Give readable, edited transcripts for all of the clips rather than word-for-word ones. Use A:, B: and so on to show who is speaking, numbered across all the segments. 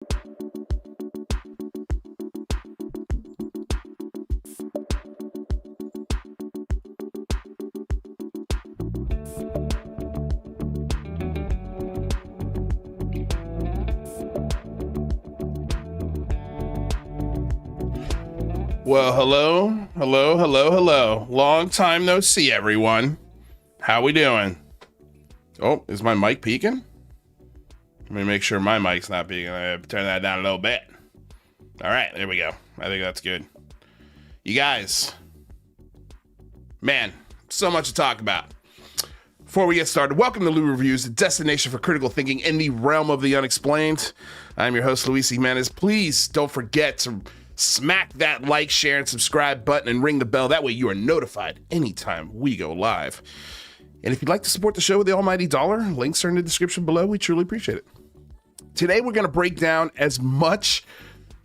A: Well, hello. Long time no see, everyone. How we doing? Oh, is my mic peaking? Let me make sure my mic's not peaking. I turn that down a little bit. All right, there we go. I think that's good. You guys, man, so much to talk about. Before we get started, welcome to Lou Reviews, the destination for critical thinking in the realm of the unexplained. I'm your host, Luis Jimenez. Please don't forget to smack that like, share, and subscribe button and ring the bell. That way you are notified anytime we go live. And if you'd like to support the show with the almighty dollar, links are in the description below. We truly appreciate it. Today, we're going to break down as much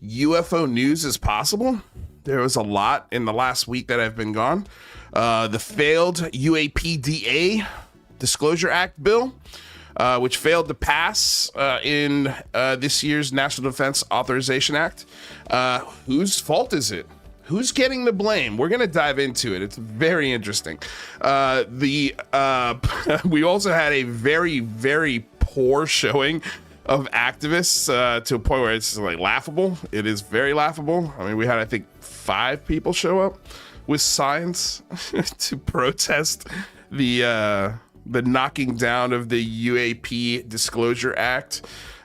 A: UFO news as possible. There was a lot in the last week that I've been gone. The failed UAPDA Disclosure Act bill, which failed to pass in this year's National Defense Authorization Act. Whose fault is it? Who's getting the blame? We're going to dive into it. It's very interesting. We also had a very, very poor showing of activists to a point where it's like laughable. It is very laughable. I mean, we had, I think, 5 people show up with signs to protest the knocking down of the UAP Disclosure Act.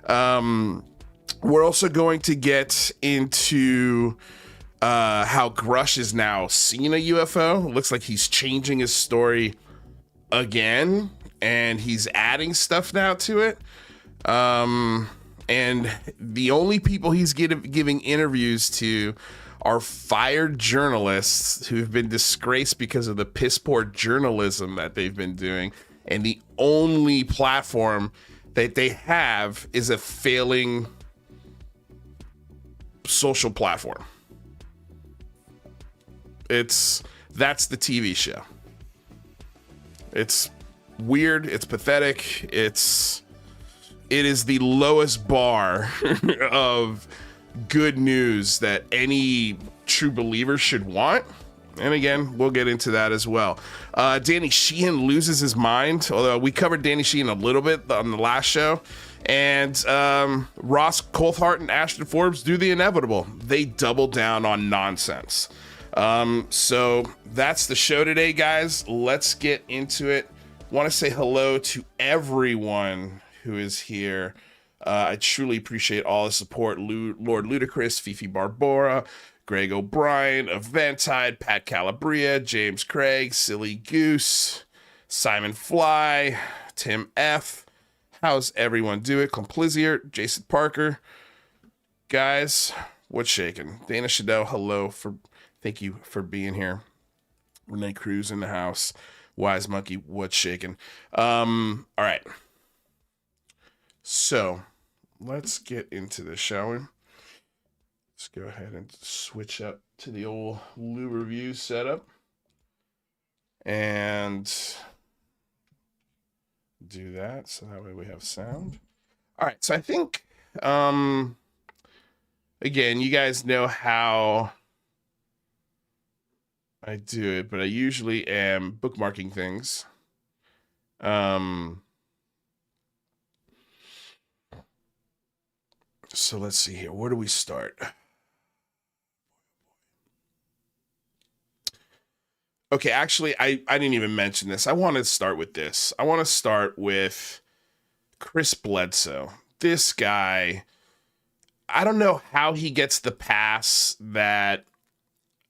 A: We're also going to get into how Grusch is now seen a UFO. It looks like he's changing his story again, and he's adding stuff now to it. And the only people he's giving interviews to are fired journalists who've been disgraced because of the piss poor journalism that they've been doing. And the only platform that they have is a failing social platform. That's the TV show. It's weird. It's pathetic. It is the lowest bar of good news that any true believer should want. And again, we'll get into that as well. Danny Sheehan loses his mind, although we covered Danny Sheehan a little bit on the last show. And Coulthart and Ashton Forbes do the inevitable. They double down on nonsense. So that's the show today, guys. Let's get into it. Want to say hello to everyone who is here. I truly appreciate all the support. Lord Ludacris, Fifi Barbora, Greg O'Brien, Eventide, Pat Calabria, James Craig, Silly Goose, Simon Fly, Tim F. How's everyone doing? Complizier, Jason Parker. Guys, what's shaking? Dana Shadow, hello. Thank you for being here. Renee Cruz in the house. Wise Monkey, what's shaking? All right. So let's get into this, shall we? Let's go ahead and switch up to the old Lou Review setup and do that so that way we have sound. All right, so I think again, you guys know how I do it, but I usually am bookmarking things. So let's see here. Where do we start? Okay, actually, I didn't even mention this. I want to start with this. I want to start with Chris Bledsoe. This guy, I don't know how he gets the pass that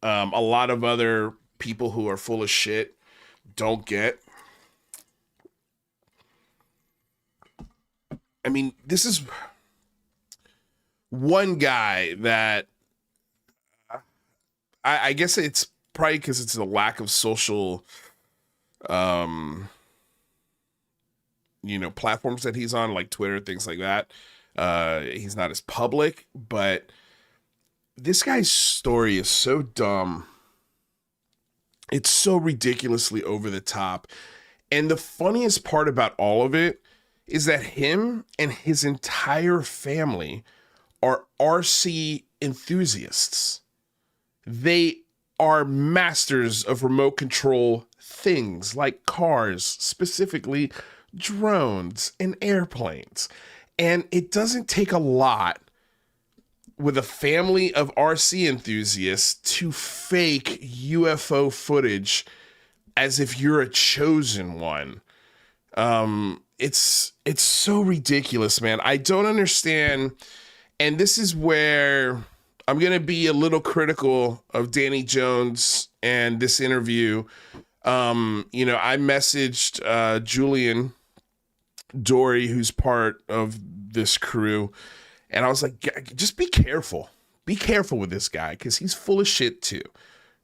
A: a lot of other people who are full of shit don't get. I mean, this is one guy that I guess it's probably because it's a lack of social, platforms that he's on, like Twitter, things like that. He's not as public, but this guy's story is so dumb. It's so ridiculously over the top. And the funniest part about all of it is that him and his entire family are RC enthusiasts. They are masters of remote control things like cars, specifically drones and airplanes. And it doesn't take a lot with a family of RC enthusiasts to fake UFO footage as if you're a chosen one. It's so ridiculous, man. I don't understand. And this is where I'm going to be a little critical of Danny Jones and this interview. I messaged Julian Dory, who's part of this crew, and I was like, just be careful. Be careful with this guy, because he's full of shit too.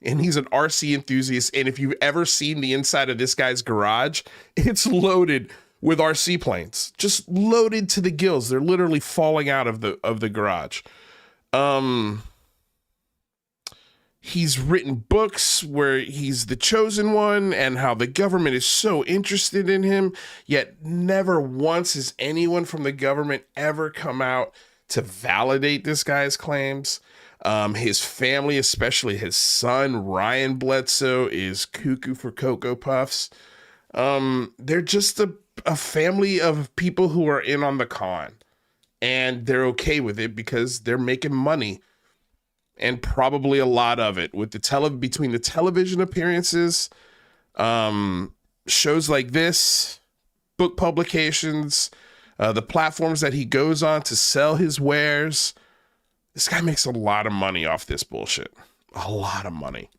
A: And he's an RC enthusiast. And if you've ever seen the inside of this guy's garage, it's loaded with RC planes, just loaded to the gills. They're literally falling out of the garage. He's written books where he's the chosen one and how the government is so interested in him, yet never once has anyone from the government ever come out to validate this guy's claims. His family, especially his son, Ryan Bledsoe, is cuckoo for Cocoa Puffs. They're just a family of people who are in on the con, and they're okay with it because they're making money, and probably a lot of it with between the television appearances, shows like this, book publications, the platforms that he goes on to sell his wares. This guy makes a lot of money off this bullshit. A lot of money.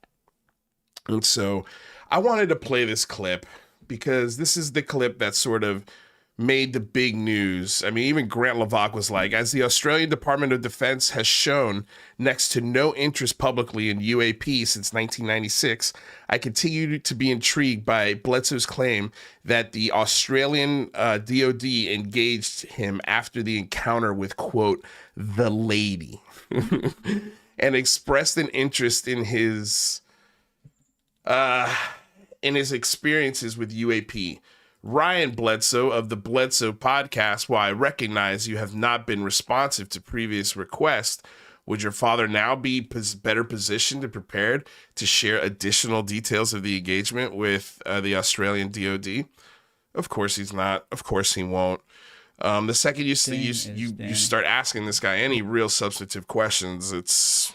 A: And so I wanted to play this clip because this is the clip that sort of made the big news. I mean, even Grant Levac was like, as the Australian Department of Defense has shown next to no interest publicly in UAP since 1996, I continue to be intrigued by Bledsoe's claim that the Australian DOD engaged him after the encounter with, quote, the lady, and expressed an interest in his experiences with UAP. Ryan Bledsoe of the Bledsoe podcast, while I recognize you have not been responsive to previous requests, would your father now be better positioned and prepared to share additional details of the engagement with the Australian DOD? Of course he's not. Of course he won't. The second you start asking this guy any real substantive questions, it's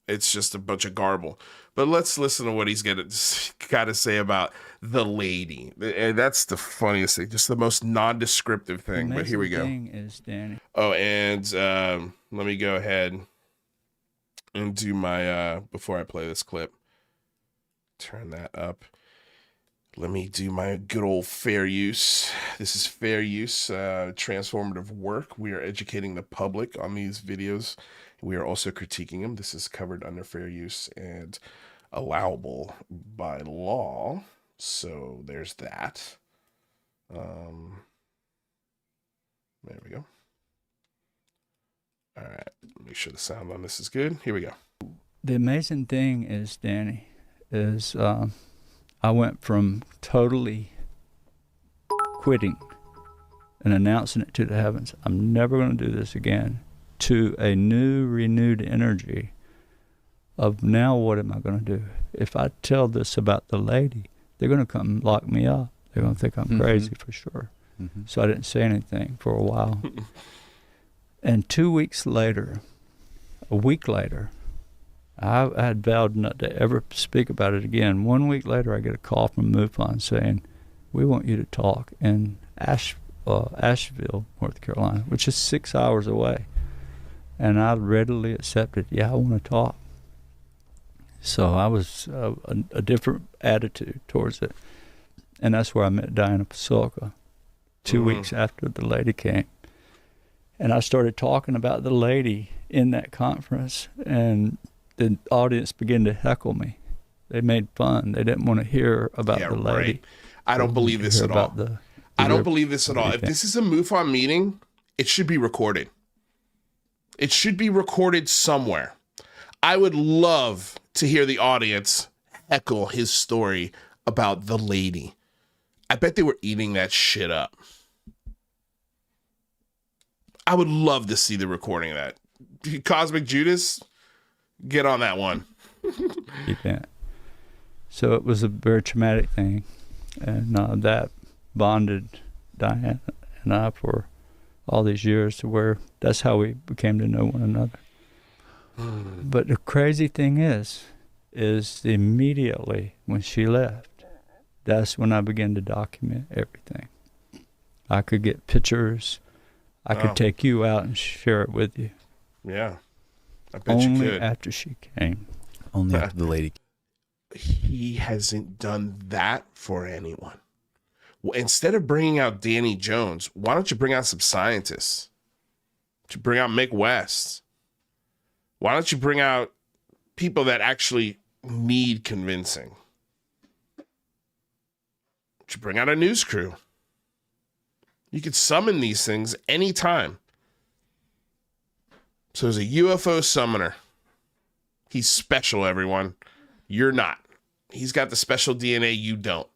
A: just a bunch of garble. But let's listen to what he's got to say about the lady. And that's the funniest thing, just the most non-descriptive thing. But here we go. Oh, and let me go ahead and do my, before I play this clip, turn that up. Let me do my good old fair use. This is fair use, transformative work. We are educating the public on these videos. We are also critiquing them. This is covered under fair use and allowable by law. So there's that. There we go. All right, make sure the sound on this is good. Here we go.
B: The amazing thing is, Danny, is I went from totally quitting and announcing it to the heavens, I'm never going to do this again, to a new, renewed energy of now what am I going to do? If I tell this about the lady, they're going to come lock me up. They're going to think I'm crazy for sure. Mm-hmm. So I didn't say anything for a while. And 2 weeks later, a week later, I had vowed not to ever speak about it again. 1 week later, I get a call from MUFON saying, we want you to talk in Asheville, North Carolina, which is 6 hours away. And I readily accepted, yeah, I want to talk. So I was a different attitude towards it. And that's where I met Diana Pasulka 2 weeks after the lady came. And I started talking about the lady in that conference, and the audience began to heckle me. They made fun. They didn't want to hear about the lady. Right.
A: I don't believe this at all. I don't believe this at all. If this is a MUFON meeting, it should be recorded. It should be recorded somewhere. I would love to hear the audience heckle his story about the lady. I bet they were eating that shit up. I would love to see the recording of that. Cosmic Judas, get on that one.
B: You can't. So it was a very traumatic thing, and that bonded Diana and I for all these years to where that's how we became to know one another. But the crazy thing is immediately when she left, that's when I began to document everything. I could get pictures. I could take you out and share it with you.
A: Yeah. I bet
B: Only
A: you could.
B: after she came.
C: Only after the lady.
A: He hasn't done that for anyone. Well, instead of bringing out Danny Jones, why don't you bring out some scientists? To bring out Mick West? Why don't you bring out people that actually need convincing? To bring out a news crew? You could summon these things anytime. So there's a UFO summoner. He's special, everyone. You're not. He's got the special DNA you don't.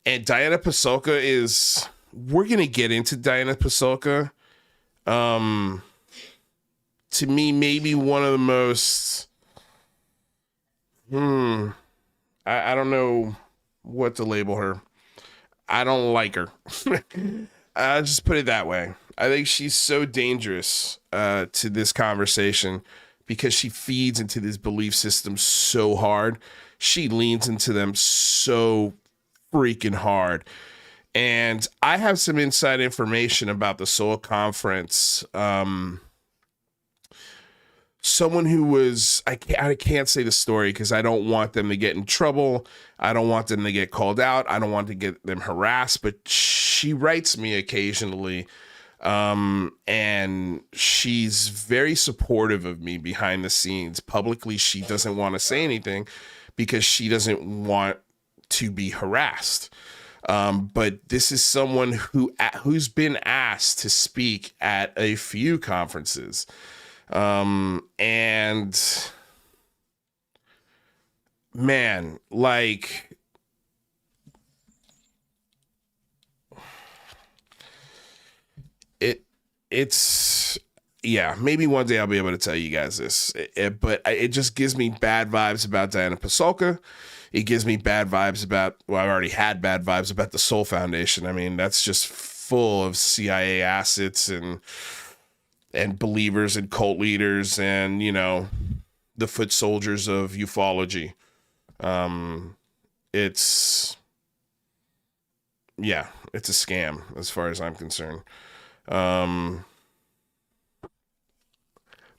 A: And Diana Pasulka is... We're going to get into Diana Pasulka. To me, maybe one of the most... I don't know what to label her. I don't like her. I'll just put it that way. I think she's so dangerous to this conversation because she feeds into this belief system so hard. She leans into them so freaking hard. And I have some inside information about the Seoul conference. Someone who was, I can't say the story because I don't want them to get in trouble. I don't want them to get called out. I don't want to get them harassed, but she writes me occasionally. And she's very supportive of me behind the scenes. Publicly, she doesn't want to say anything because she doesn't want to be harassed. But this is someone who's been asked to speak at a few conferences. And man, like it's yeah, maybe one day I'll be able to tell you guys this, but it just gives me bad vibes about Diana Pasulka. It gives me bad vibes about, well, I've already had bad vibes about the Soul Foundation. I mean, that's just full of CIA assets and believers and cult leaders and, you know, the foot soldiers of ufology. It's a scam as far as I'm concerned.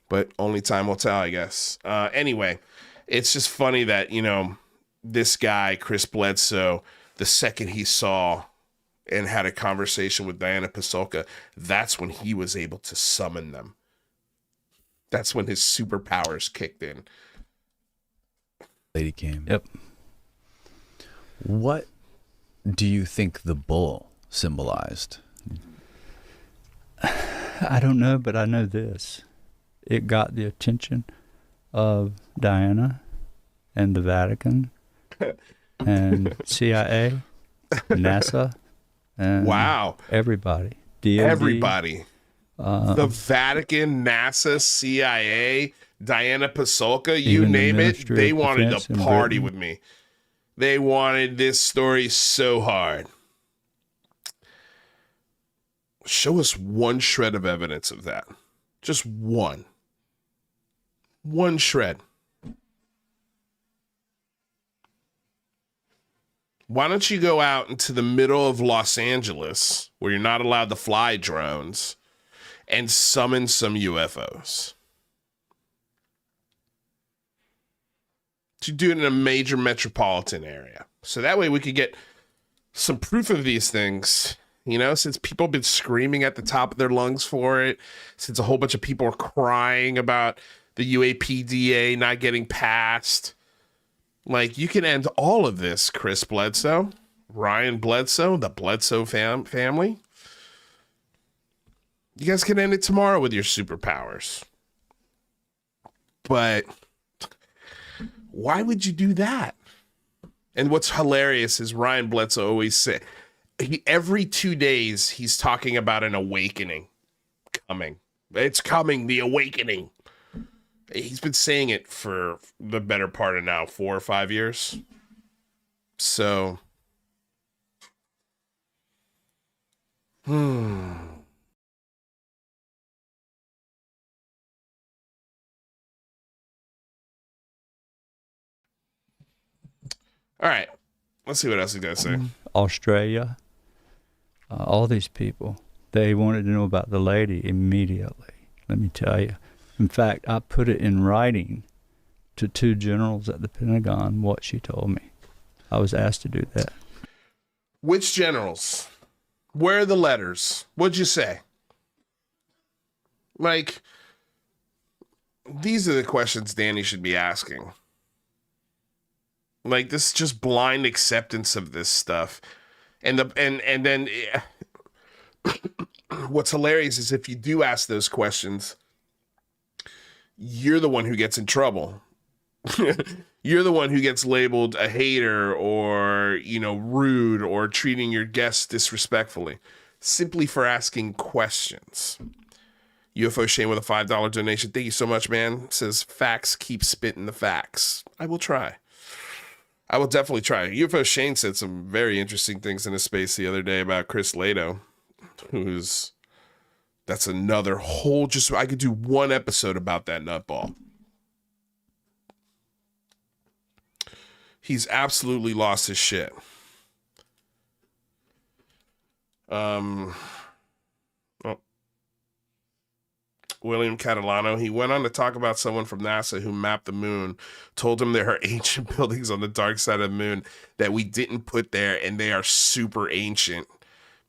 A: But only time will tell, I guess. Anyway, it's just funny that, you know, this guy, Chris Bledsoe, the second he saw and had a conversation with Diana Pasulka, that's when he was able to summon them. That's when his superpowers kicked in.
C: Lady came.
B: Yep.
C: What do you think the bull symbolized?
B: I don't know, but I know this. It got the attention of Diana and the Vatican and CIA, NASA, and
A: wow,
B: everybody. DOD,
A: everybody. The Vatican, NASA, CIA, Diana Pasulka, you name it, they wanted to party with me. They wanted this story so hard. Show us one shred of evidence of that. Just one. One shred. Why don't you go out into the middle of Los Angeles, where you're not allowed to fly drones, and summon some UFOs? To do it in a major metropolitan area. So that way we could get some proof of these things. You know, since people have been screaming at the top of their lungs for it, since a whole bunch of people are crying about the UAPDA not getting passed. Like, you can end all of this, Chris Bledsoe, Ryan Bledsoe, the Bledsoe family. You guys can end it tomorrow with your superpowers. But why would you do that? And what's hilarious is Ryan Bledsoe always said, every 2 days, he's talking about an awakening coming. It's coming, the awakening. He's been saying it for the better part of now 4 or 5 years. So, All right. Let's see what else he's got to say.
B: Australia, all these people, they wanted to know about the lady immediately. Let me tell you. In fact, I put it in writing to 2 generals at the Pentagon what she told me. I was asked to do that.
A: Which generals? Where are the letters? What'd you say? Like, these are the questions Danny should be asking. Like, this is just blind acceptance of this stuff. And then what's hilarious is if you do ask those questions, you're the one who gets in trouble. You're the one who gets labeled a hater or, rude or treating your guests disrespectfully simply for asking questions. UFO Shane with a $5 donation. Thank you so much, man. Says facts keep spitting the facts. I will try. I will definitely try. UFO Shane said some very interesting things in his space the other day about Chris Lato, that's another whole, I could do one episode about that nutball. He's absolutely lost his shit. William Catalano, he went on to talk about someone from NASA who mapped the moon, told him there are ancient buildings on the dark side of the moon that we didn't put there, and they are super ancient.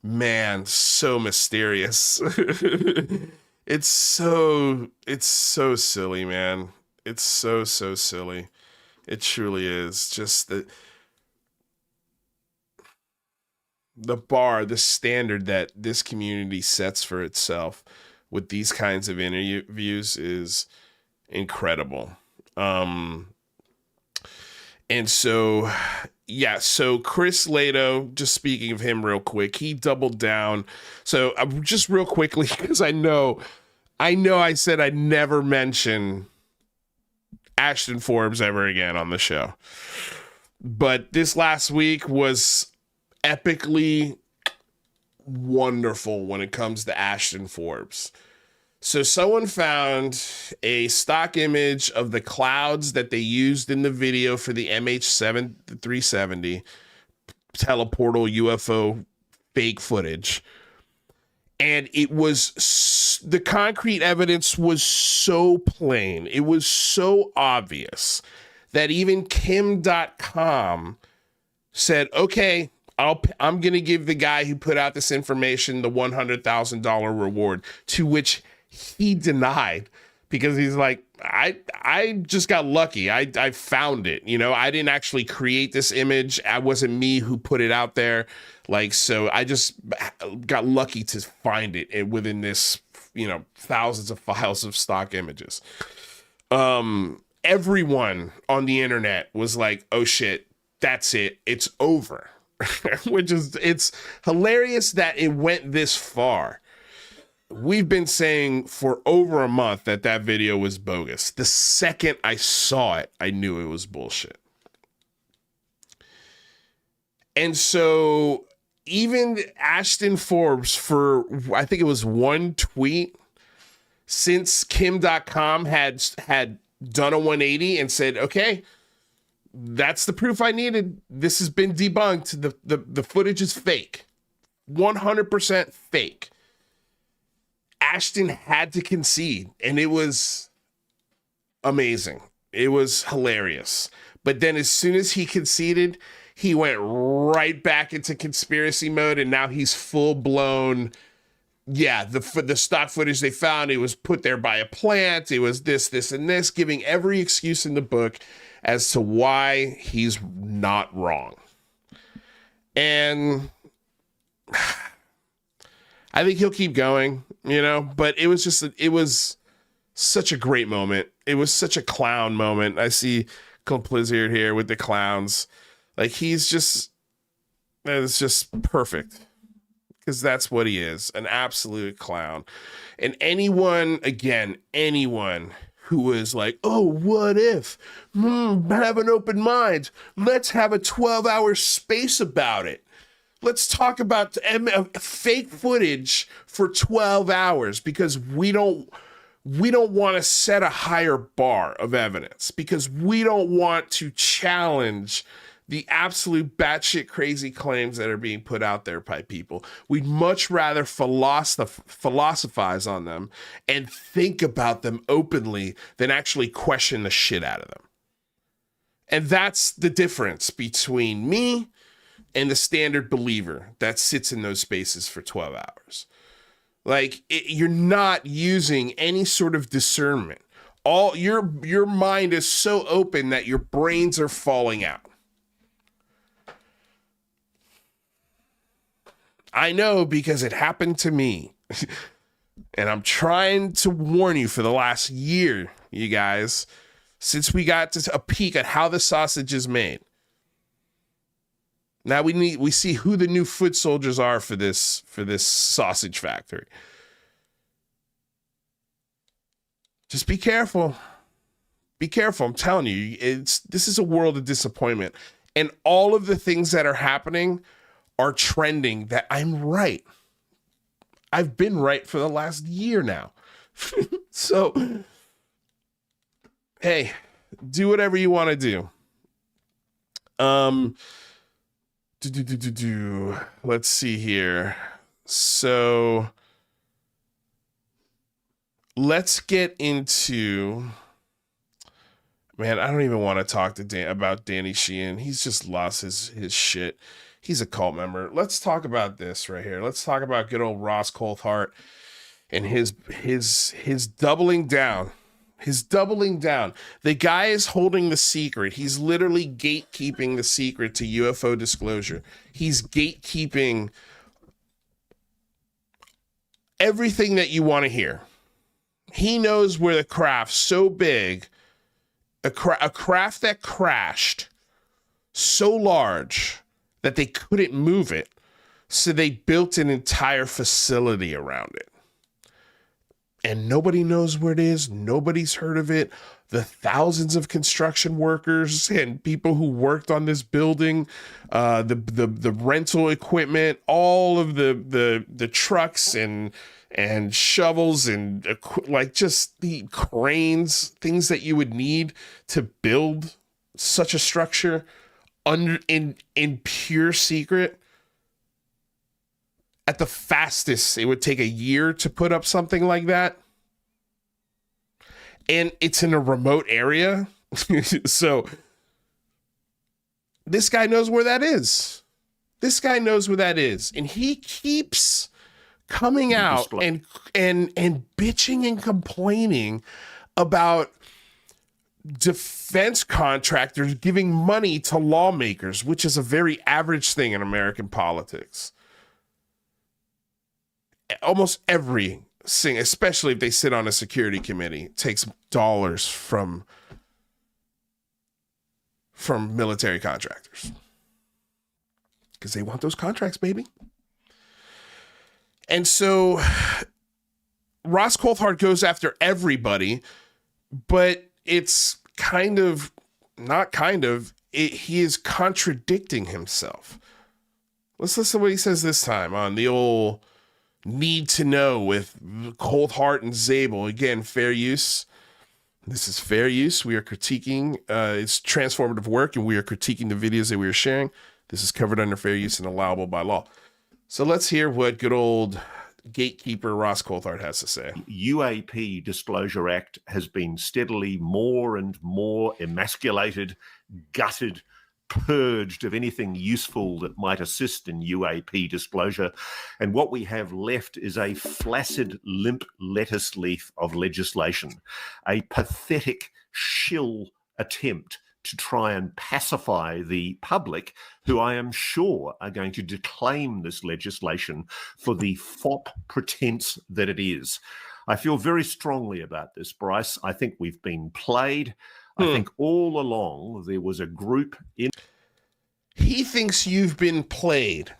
A: Man, so mysterious. It's so silly, man. It's so silly. It truly is. Just the bar, the standard that this community sets for itself with these kinds of interviews is incredible. And so, yeah, so Chris Lato, just speaking of him real quick, he doubled down. So just real quickly, because I know I said I'd never mention Ashton Forbes ever again on the show. But this last week was epically wonderful when it comes to Ashton Forbes. So someone found a stock image of the clouds that they used in the video for the MH370 teleportal UFO fake footage. And it was, the concrete evidence was so plain. It was so obvious that even Kim.com said, okay, I'm going to give the guy who put out this information the $100,000 reward, to which he denied, because he's like, I just got lucky. I found it. I didn't actually create this image. It wasn't me who put it out there. So I just got lucky to find it within this, thousands of files of stock images. Everyone on the internet was like, oh shit, that's it. It's over. It's hilarious that it went this far. We've been saying for over a month that video was bogus. The second I saw it, I knew it was bullshit. And so even Ashton Forbes, for I think it was one tweet, since Kim.com had done a 180 and said, okay, that's the proof I needed. This has been debunked. The footage is fake. 100% fake. Ashton had to concede, and it was amazing. It was hilarious. But then as soon as he conceded, he went right back into conspiracy mode, and now he's full-blown, yeah, the stock footage they found, it was put there by a plant, it was this, and this, giving every excuse in the book as to why he's not wrong. And I think he'll keep going, but it was such a great moment. It was such a clown moment. I see Blizzard here with the clowns. It's just perfect. because that's what he is, an absolute clown. And anyone who was like, oh, what if? Have an open mind. Let's have a 12-hour space about it. Let's talk about fake footage for 12 hours because we don't want to set a higher bar of evidence, because we don't want to challenge the absolute batshit crazy claims that are being put out there by people. We'd much rather philosophize on them and think about them openly than actually question the shit out of them. And that's the difference between me and the standard believer that sits in those spaces for 12 hours. Like, you're not using any sort of discernment. All your mind is so open that your brains are falling out. I know, because it happened to me. And I'm trying to warn you for the last year, you guys, since we got to a peek at how the sausage is made. Now we see who the new foot soldiers are for this sausage factory. Just be careful. Be careful. I'm telling you, this is a world of disappointment. And all of the things that are happening are trending that I'm right. I've been right for the last year now. So, hey, do whatever you want to do. Let's see here. So let's get into, man, I don't even want to talk to about Danny Sheehan. He's just lost his shit. He's a cult member. Let's talk about this right here. Let's talk about good old Ross Coulthart and his doubling down. His doubling down. The guy is holding the secret. He's literally gatekeeping the secret to UFO disclosure. He's gatekeeping everything that you want to hear. He knows where the craft's so big, a craft that crashed so large that they couldn't move it, so they built an entire facility around it. And nobody knows where it is. Nobody's heard of it. The thousands of construction workers and people who worked on this building, the rental equipment, all of the trucks and shovels and like just the cranes, things that you would need to build such a structure in pure secret. At the fastest, it would take a year to put up something like that. And it's in a remote area. So this guy knows where that is. This guy knows where that is. And he keeps coming out and bitching and complaining about defense contractors giving money to lawmakers, which is a very average thing in American politics. Almost every single, especially if they sit on a security committee, takes dollars from military contractors because they want those contracts, baby. And so Ross Coulthart goes after everybody, but it's he is contradicting himself. Let's listen to what he says this time on the old Need to Know with Coulthart and Zabel. Again, fair use. This is fair use. We are critiquing it's transformative work, and we are critiquing the videos that we are sharing. This is covered under fair use and allowable by law. So let's hear what good old gatekeeper Ross Coulthart has to say.
D: UAP Disclosure Act has been steadily more and more emasculated, gutted, purged of anything useful that might assist in UAP disclosure. And what we have left is a flaccid, limp lettuce leaf of legislation, a pathetic shill attempt to try and pacify the public, who I am sure are going to declaim this legislation for the fop pretense that it is. I feel very strongly about this, Bryce. I think we've been played. I think all along there was a group in...
A: He thinks you've been played.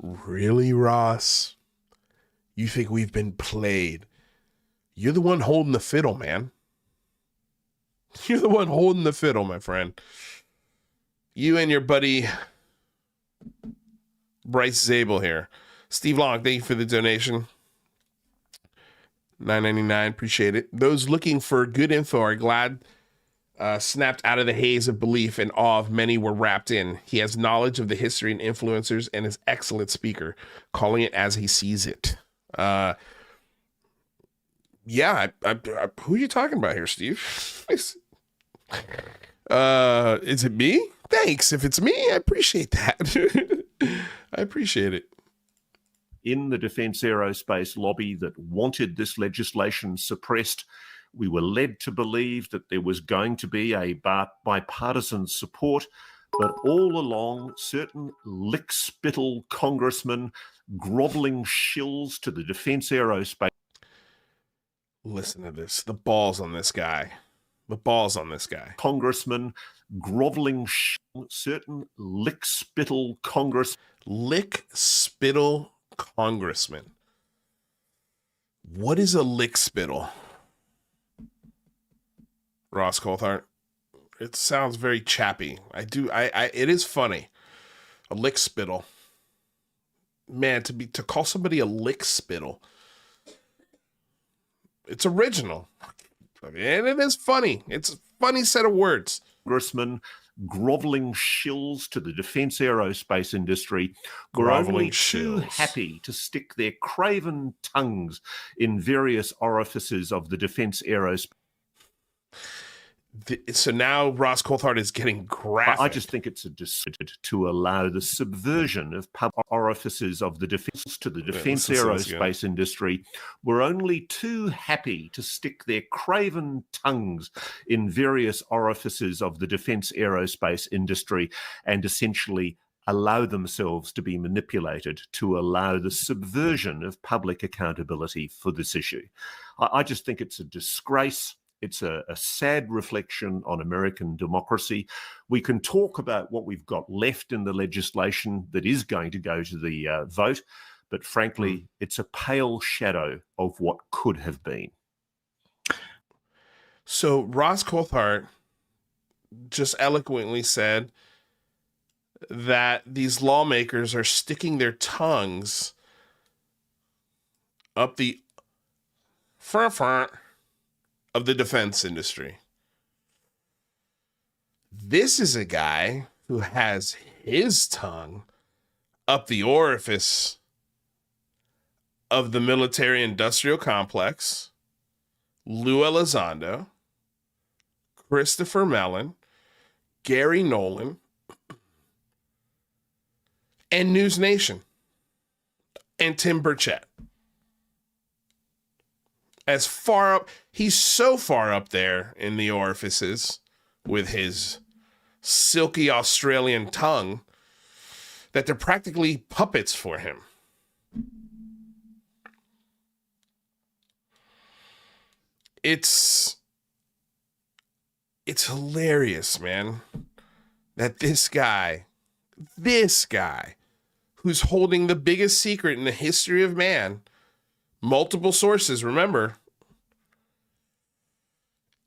A: Really, Ross? You think we've been played? You're the one holding the fiddle, man. You're the one holding the fiddle, my friend. You and your buddy Bryce Zabel here. Steve Long, thank you for the donation. $9.99, appreciate it. Those looking for good info are glad snapped out of the haze of belief and awe of many were wrapped in. He has knowledge of the history and influencers and is excellent speaker, calling it as he sees it. Yeah, who are you talking about here, Steve? Is it me? Thanks. If it's me, I appreciate that. I appreciate it.
D: In the defence aerospace lobby that wanted this legislation suppressed, we were led to believe that there was going to be a bipartisan support, but all along, certain lick-spittle congressmen, grovelling shills to the defence aerospace.
A: Listen to this. The balls on this guy. The balls on this guy.
D: Congressman, grovelling certain lick-spittle congress.
A: Lick-spittle congressman. What is a lick-spittle? Ross Coulthart. It sounds very chappy. It is funny. A lick-spittle. Man, to call somebody a lick-spittle. It's original. And it is funny. It's a funny set of words.
D: Congressman, grovelling shills to the defence aerospace industry were only too happy to stick their craven tongues in various orifices of the defence aerospace.
A: So now Ross Coulthart is getting graphic.
D: I just think it's a decision to allow the subversion of public orifices of the defence to the defence aerospace industry. Were only too happy to stick their craven tongues in various orifices of the defence aerospace industry and essentially allow themselves to be manipulated to allow the subversion of public accountability for this issue. I just think it's a disgrace. It's a sad reflection on American democracy. We can talk about what we've got left in the legislation that is going to go to the vote, but frankly, it's a pale shadow of what could have been.
A: So Ross Coulthart just eloquently said that these lawmakers are sticking their tongues up the front of the defense industry. This is a guy who has his tongue up the orifice of the military industrial complex, Lou Elizondo, Christopher Mellon, Gary Nolan, and News Nation, and Tim Burchett. As far up, he's so far up there in the orifices with his silky Australian tongue that they're practically puppets for him. It's hilarious, man, that this guy who's holding the biggest secret in the history of man, multiple sources, remember,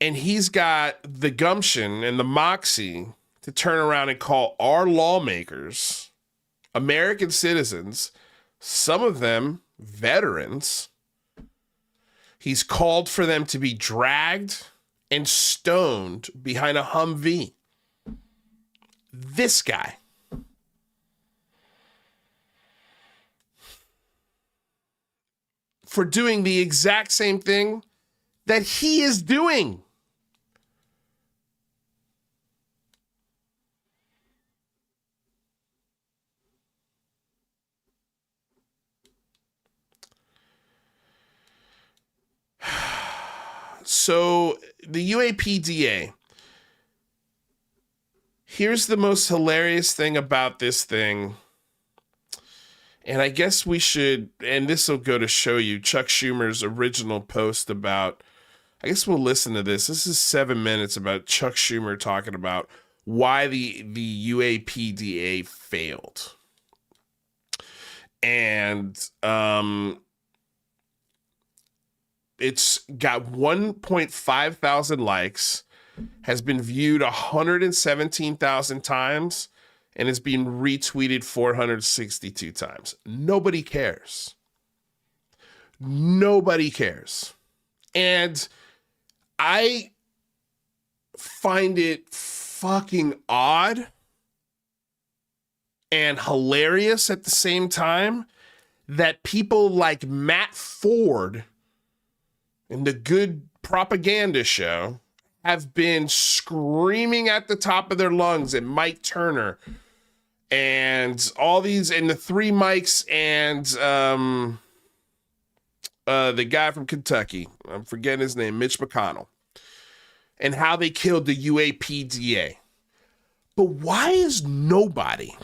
A: and he's got the gumption and the moxie to turn around and call our lawmakers, American citizens, some of them veterans. He's called for them to be dragged and stoned behind a Humvee. This guy. For doing the exact same thing that he is doing. So the UAPDA, here's the most hilarious thing about this thing. And I guess we should, and this will go to show you Chuck Schumer's original post about, I guess we'll listen to this. This is 7 minutes about Chuck Schumer talking about why the UAPDA failed. And it's got 1.5 thousand likes, has been viewed 117,000 times, and is being retweeted 462 times. Nobody cares. Nobody cares. And I find it fucking odd and hilarious at the same time that people like Matt Ford and the Good Propaganda Show have been screaming at the top of their lungs at Mike Turner and all these, and the three Mikes and the guy from Kentucky, I'm forgetting his name, Mitch McConnell, and how they killed the UAPDA. But why is nobody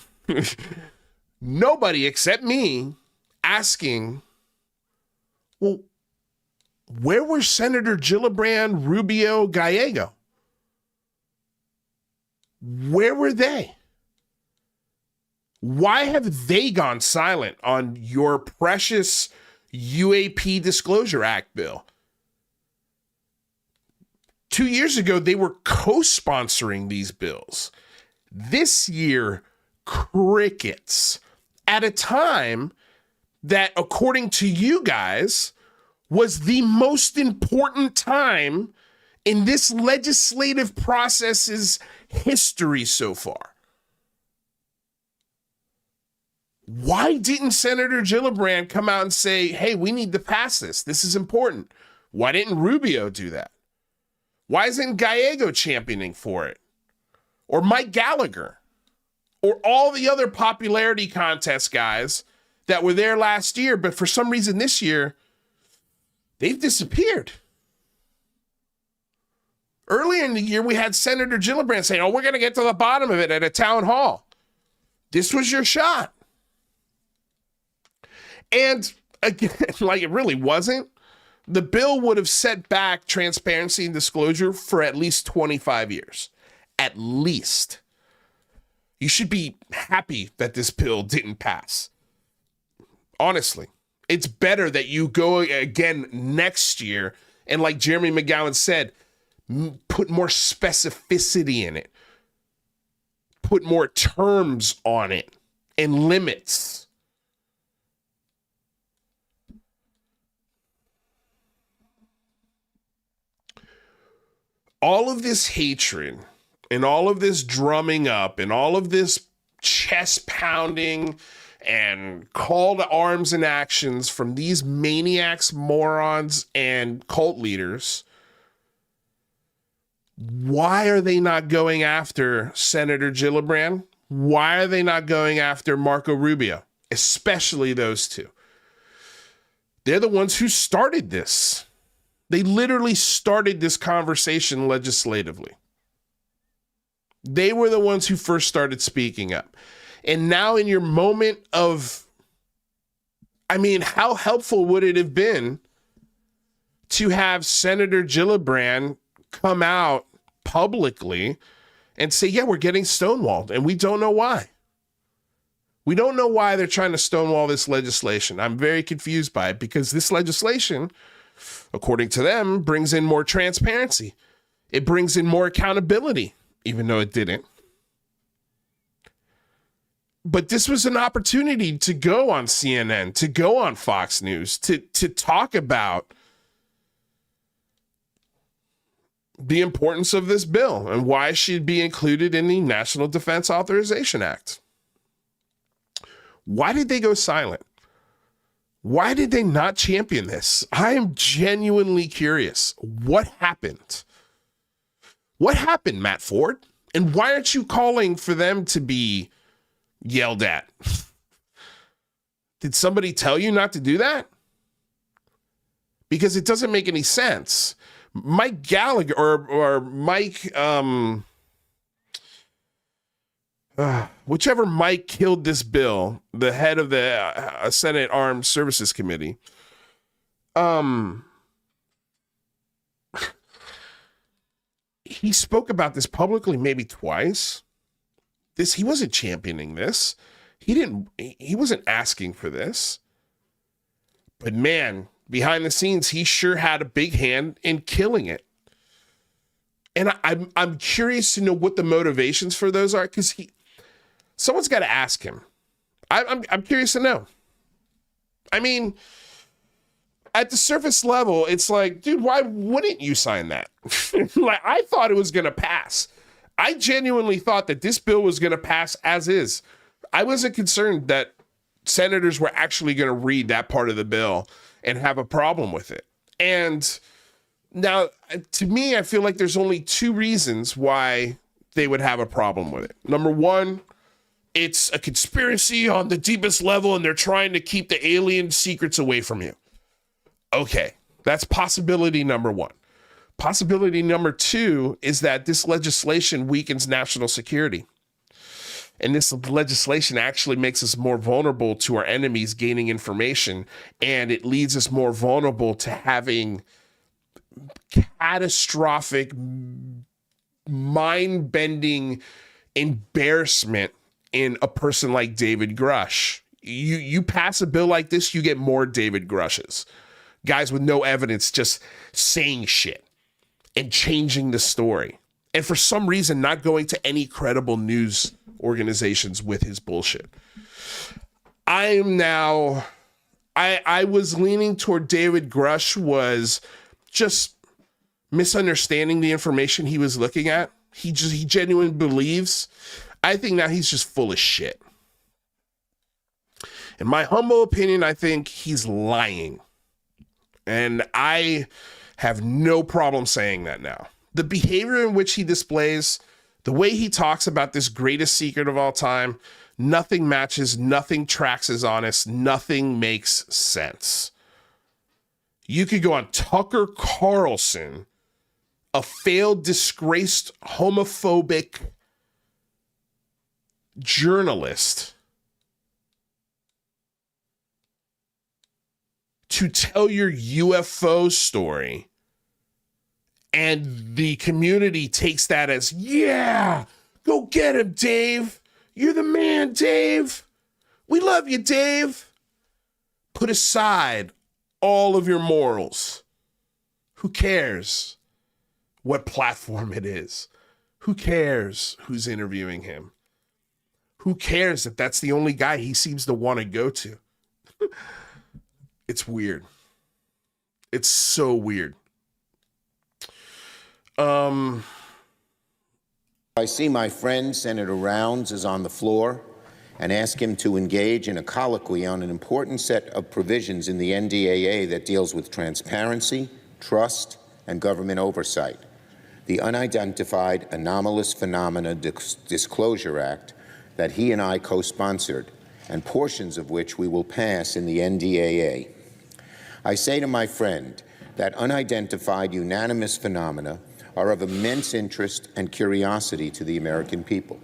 A: except me asking, well, where were Senator Gillibrand, Rubio, Gallego? Where were they? Why have they gone silent on your precious UAP Disclosure Act bill? 2 years ago, they were co-sponsoring these bills. This year, crickets. At a time that, according to you guys, was the most important time in this legislative process's history so far. Why didn't Senator Gillibrand come out and say, hey, we need to pass this? This is important. Why didn't Rubio do that? Why isn't Gallego championing for it? Or Mike Gallagher? Or all the other popularity contest guys that were there last year, but for some reason this year, they've disappeared. Earlier in the year, we had Senator Gillibrand saying, oh, we're going to get to the bottom of it at a town hall. This was your shot. And again, like it really wasn't. The bill would have set back transparency and disclosure for at least 25 years. At least. You should be happy that this bill didn't pass. Honestly. It's better that you go again next year and, like Jeremy McGowan said, put more specificity in it. Put more terms on it and limits. All of this hatred and all of this drumming up and all of this chest pounding and call to arms and actions from these maniacs, morons, and cult leaders, why are they not going after Senator Gillibrand? Why are they not going after Marco Rubio? Especially those two. They're the ones who started this. They literally started this conversation legislatively. They were the ones who first started speaking up. And now in your moment of, I mean, how helpful would it have been to have Senator Gillibrand come out publicly and say, yeah, we're getting stonewalled, and we don't know why. We don't know why they're trying to stonewall this legislation. I'm very confused by it because this legislation, according to them, brings in more transparency. It brings in more accountability, even though it didn't. But this was an opportunity to go on CNN, to go on Fox News, to talk about the importance of this bill and why it should be included in the National Defense Authorization Act. Why did they go silent? Why did they not champion this? I am genuinely curious. What happened? What happened, Matt Ford? And why aren't you calling for them to be yelled at? Did somebody tell you not to do that? Because it doesn't make any sense. Mike Gallagher or Mike, whichever Mike killed this bill, the head of the Senate Armed Services Committee, he spoke about this publicly maybe twice. He wasn't championing this. He wasn't asking for this. But man, behind the scenes, he sure had a big hand in killing it. And I'm curious to know what the motivations for those are, because someone's got to ask him. I'm curious to know. I mean, at the surface level, it's like, dude, why wouldn't you sign that? Like, I thought it was going to pass. I genuinely thought that this bill was going to pass as is. I wasn't concerned that senators were actually going to read that part of the bill and have a problem with it. And now, to me, I feel like there's only two reasons why they would have a problem with it. Number one, it's a conspiracy on the deepest level, and they're trying to keep the alien secrets away from you. Okay, that's possibility number one. Possibility number two is that this legislation weakens national security. And this legislation actually makes us more vulnerable to our enemies gaining information, and it leads us more vulnerable to having catastrophic, mind-bending embarrassment in a person like David Grusch. You pass a bill like this, you get more David Grusches. Guys with no evidence just saying shit and changing the story. And for some reason, not going to any credible news organizations with his bullshit. I was leaning toward David Grusch was just misunderstanding the information he was looking at. He genuinely believes. I think now he's just full of shit. In my humble opinion, I think he's lying. And I have no problem saying that now. The behavior in which he displays, the way he talks about this greatest secret of all time, nothing matches, nothing tracks as honest, nothing makes sense. You could go on Tucker Carlson, a failed, disgraced, homophobic journalist, to tell your UFO story, and the community takes that as, yeah, go get him, Dave. You're the man, Dave. We love you, Dave. Put aside all of your morals. Who cares what platform it is? Who cares who's interviewing him? Who cares if that's the only guy he seems to want to go to? It's weird. It's so weird.
E: I see my friend Senator Rounds is on the floor and ask him to engage in a colloquy on an important set of provisions in the NDAA that deals with transparency, trust, and government oversight. The Unidentified Anomalous Phenomena Disclosure Act that he and I co-sponsored, and portions of which we will pass in the NDAA. I say to my friend that unidentified unanimous phenomena are of immense interest and curiosity to the American people.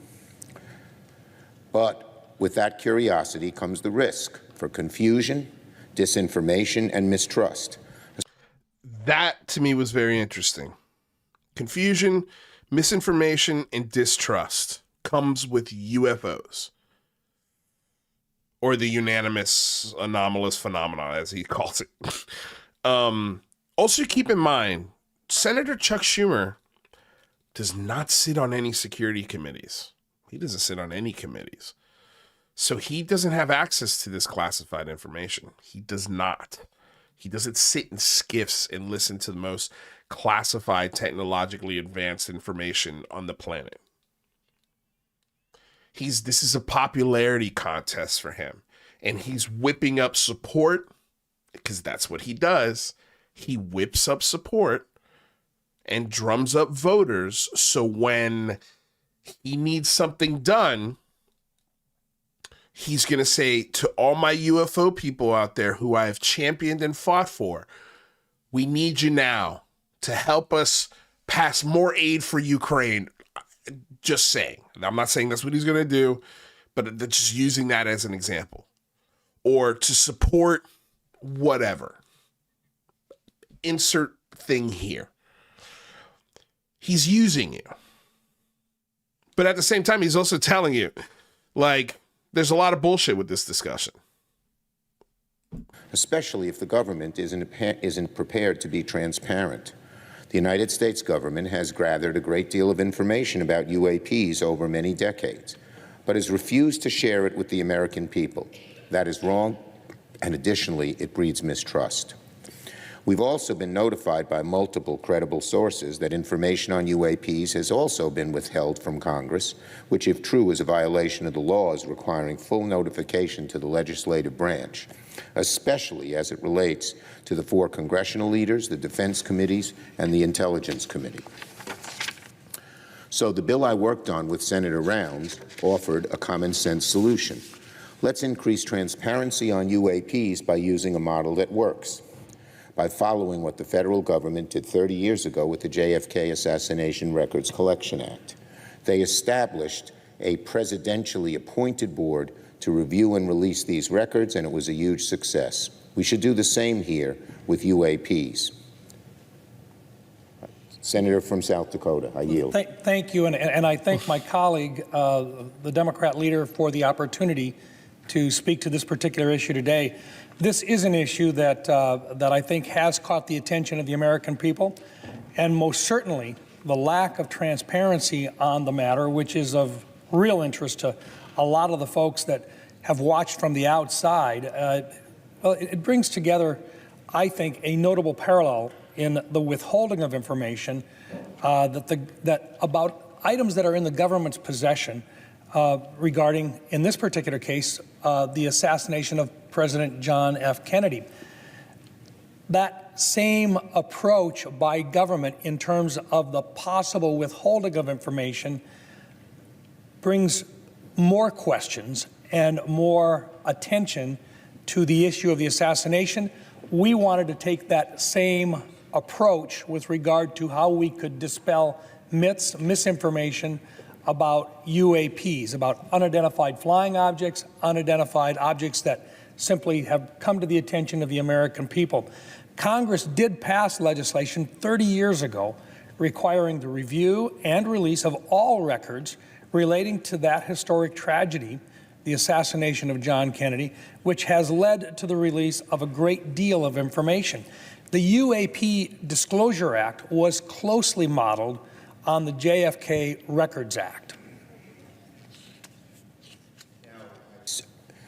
E: But with that curiosity comes the risk for confusion, disinformation, and mistrust.
A: That, to me, was very interesting. Confusion, misinformation, and distrust comes with UFOs. Or the unanimous anomalous phenomena, as he calls it. Also keep in mind, Senator Chuck Schumer does not sit on any security committees. He doesn't sit on any committees. So he doesn't have access to this classified information. He does not. He doesn't sit in skiffs and listen to the most classified, technologically advanced information on the planet. This is a popularity contest for him, and he's whipping up support because that's what he does. He whips up support and drums up voters. So when he needs something done, he's going to say to all my UFO people out there who I have championed and fought for, we need you now to help us pass more aid for Ukraine. Just saying. I'm not saying that's what he's going to do, but just using that as an example. Or to support whatever. Insert thing here. he's using you. But at the same time, he's also telling you, like, there's a lot of bullshit with this discussion.
E: Especially if the government isn't prepared to be transparent. The United States government has gathered a great deal of information about UAPs over many decades, but has refused to share it with the American people. That is wrong, and additionally, it breeds mistrust. We've also been notified by multiple credible sources that information on UAPs has also been withheld from Congress, which, if true, is a violation of the laws requiring full notification to the legislative branch, especially as it relates to the 4 congressional leaders, the defense committees, and the Intelligence Committee. So the bill I worked on with Senator Rounds offered a common-sense solution. Let's increase transparency on UAPs by using a model that works, by following what the federal government did 30 years ago with the JFK Assassination Records Collection Act. They established a presidentially appointed board to review and release these records, and it was a huge success. We should do the same here with UAPs. Senator from South Dakota, I yield.
F: Thank you, and I thank my colleague, the Democrat leader, for the opportunity to speak to this particular issue today. This is an issue that I think has caught the attention of the American people, and most certainly the lack of transparency on the matter, which is of real interest to a lot of the folks that have watched from the outside. Well, it brings together, I think, a notable parallel in the withholding of information about items that are in the government's possession regarding, in this particular case, the assassination of President John F. Kennedy. That same approach by government in terms of the possible withholding of information brings more questions and more attention to the issue of the assassination. We wanted to take that same approach with regard to how we could dispel myths, misinformation about UAPs, about unidentified flying objects, unidentified objects that simply have come to the attention of the American people. Congress did pass legislation 30 years ago requiring the review and release of all records relating to that historic tragedy, the assassination of John Kennedy, which has led to the release of a great deal of information. The UAP Disclosure Act was closely modeled on the JFK Records Act.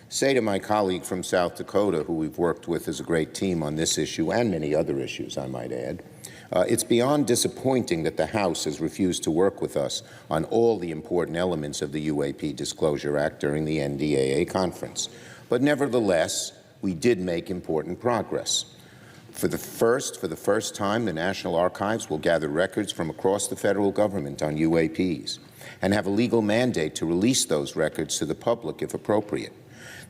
E: Say to my colleague from South Dakota, who we've worked with as a great team on this issue and many other issues, I might add, it's beyond disappointing that the House has refused to work with us on all the important elements of the UAP Disclosure Act during the NDAA conference. But nevertheless, we did make important progress. For the first time, the National Archives will gather records from across the federal government on UAPs and have a legal mandate to release those records to the public if appropriate.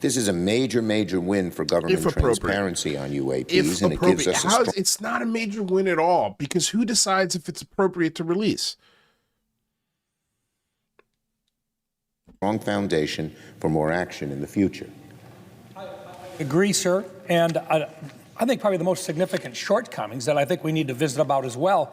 E: This is a major, major win for government transparency on UAPs, and it gives us
A: it's not a major win at all, because who decides if it's appropriate to release?
E: Strong foundation for more action in the future.
F: I agree, sir, and I think probably the most significant shortcomings that I think we need to visit about as well,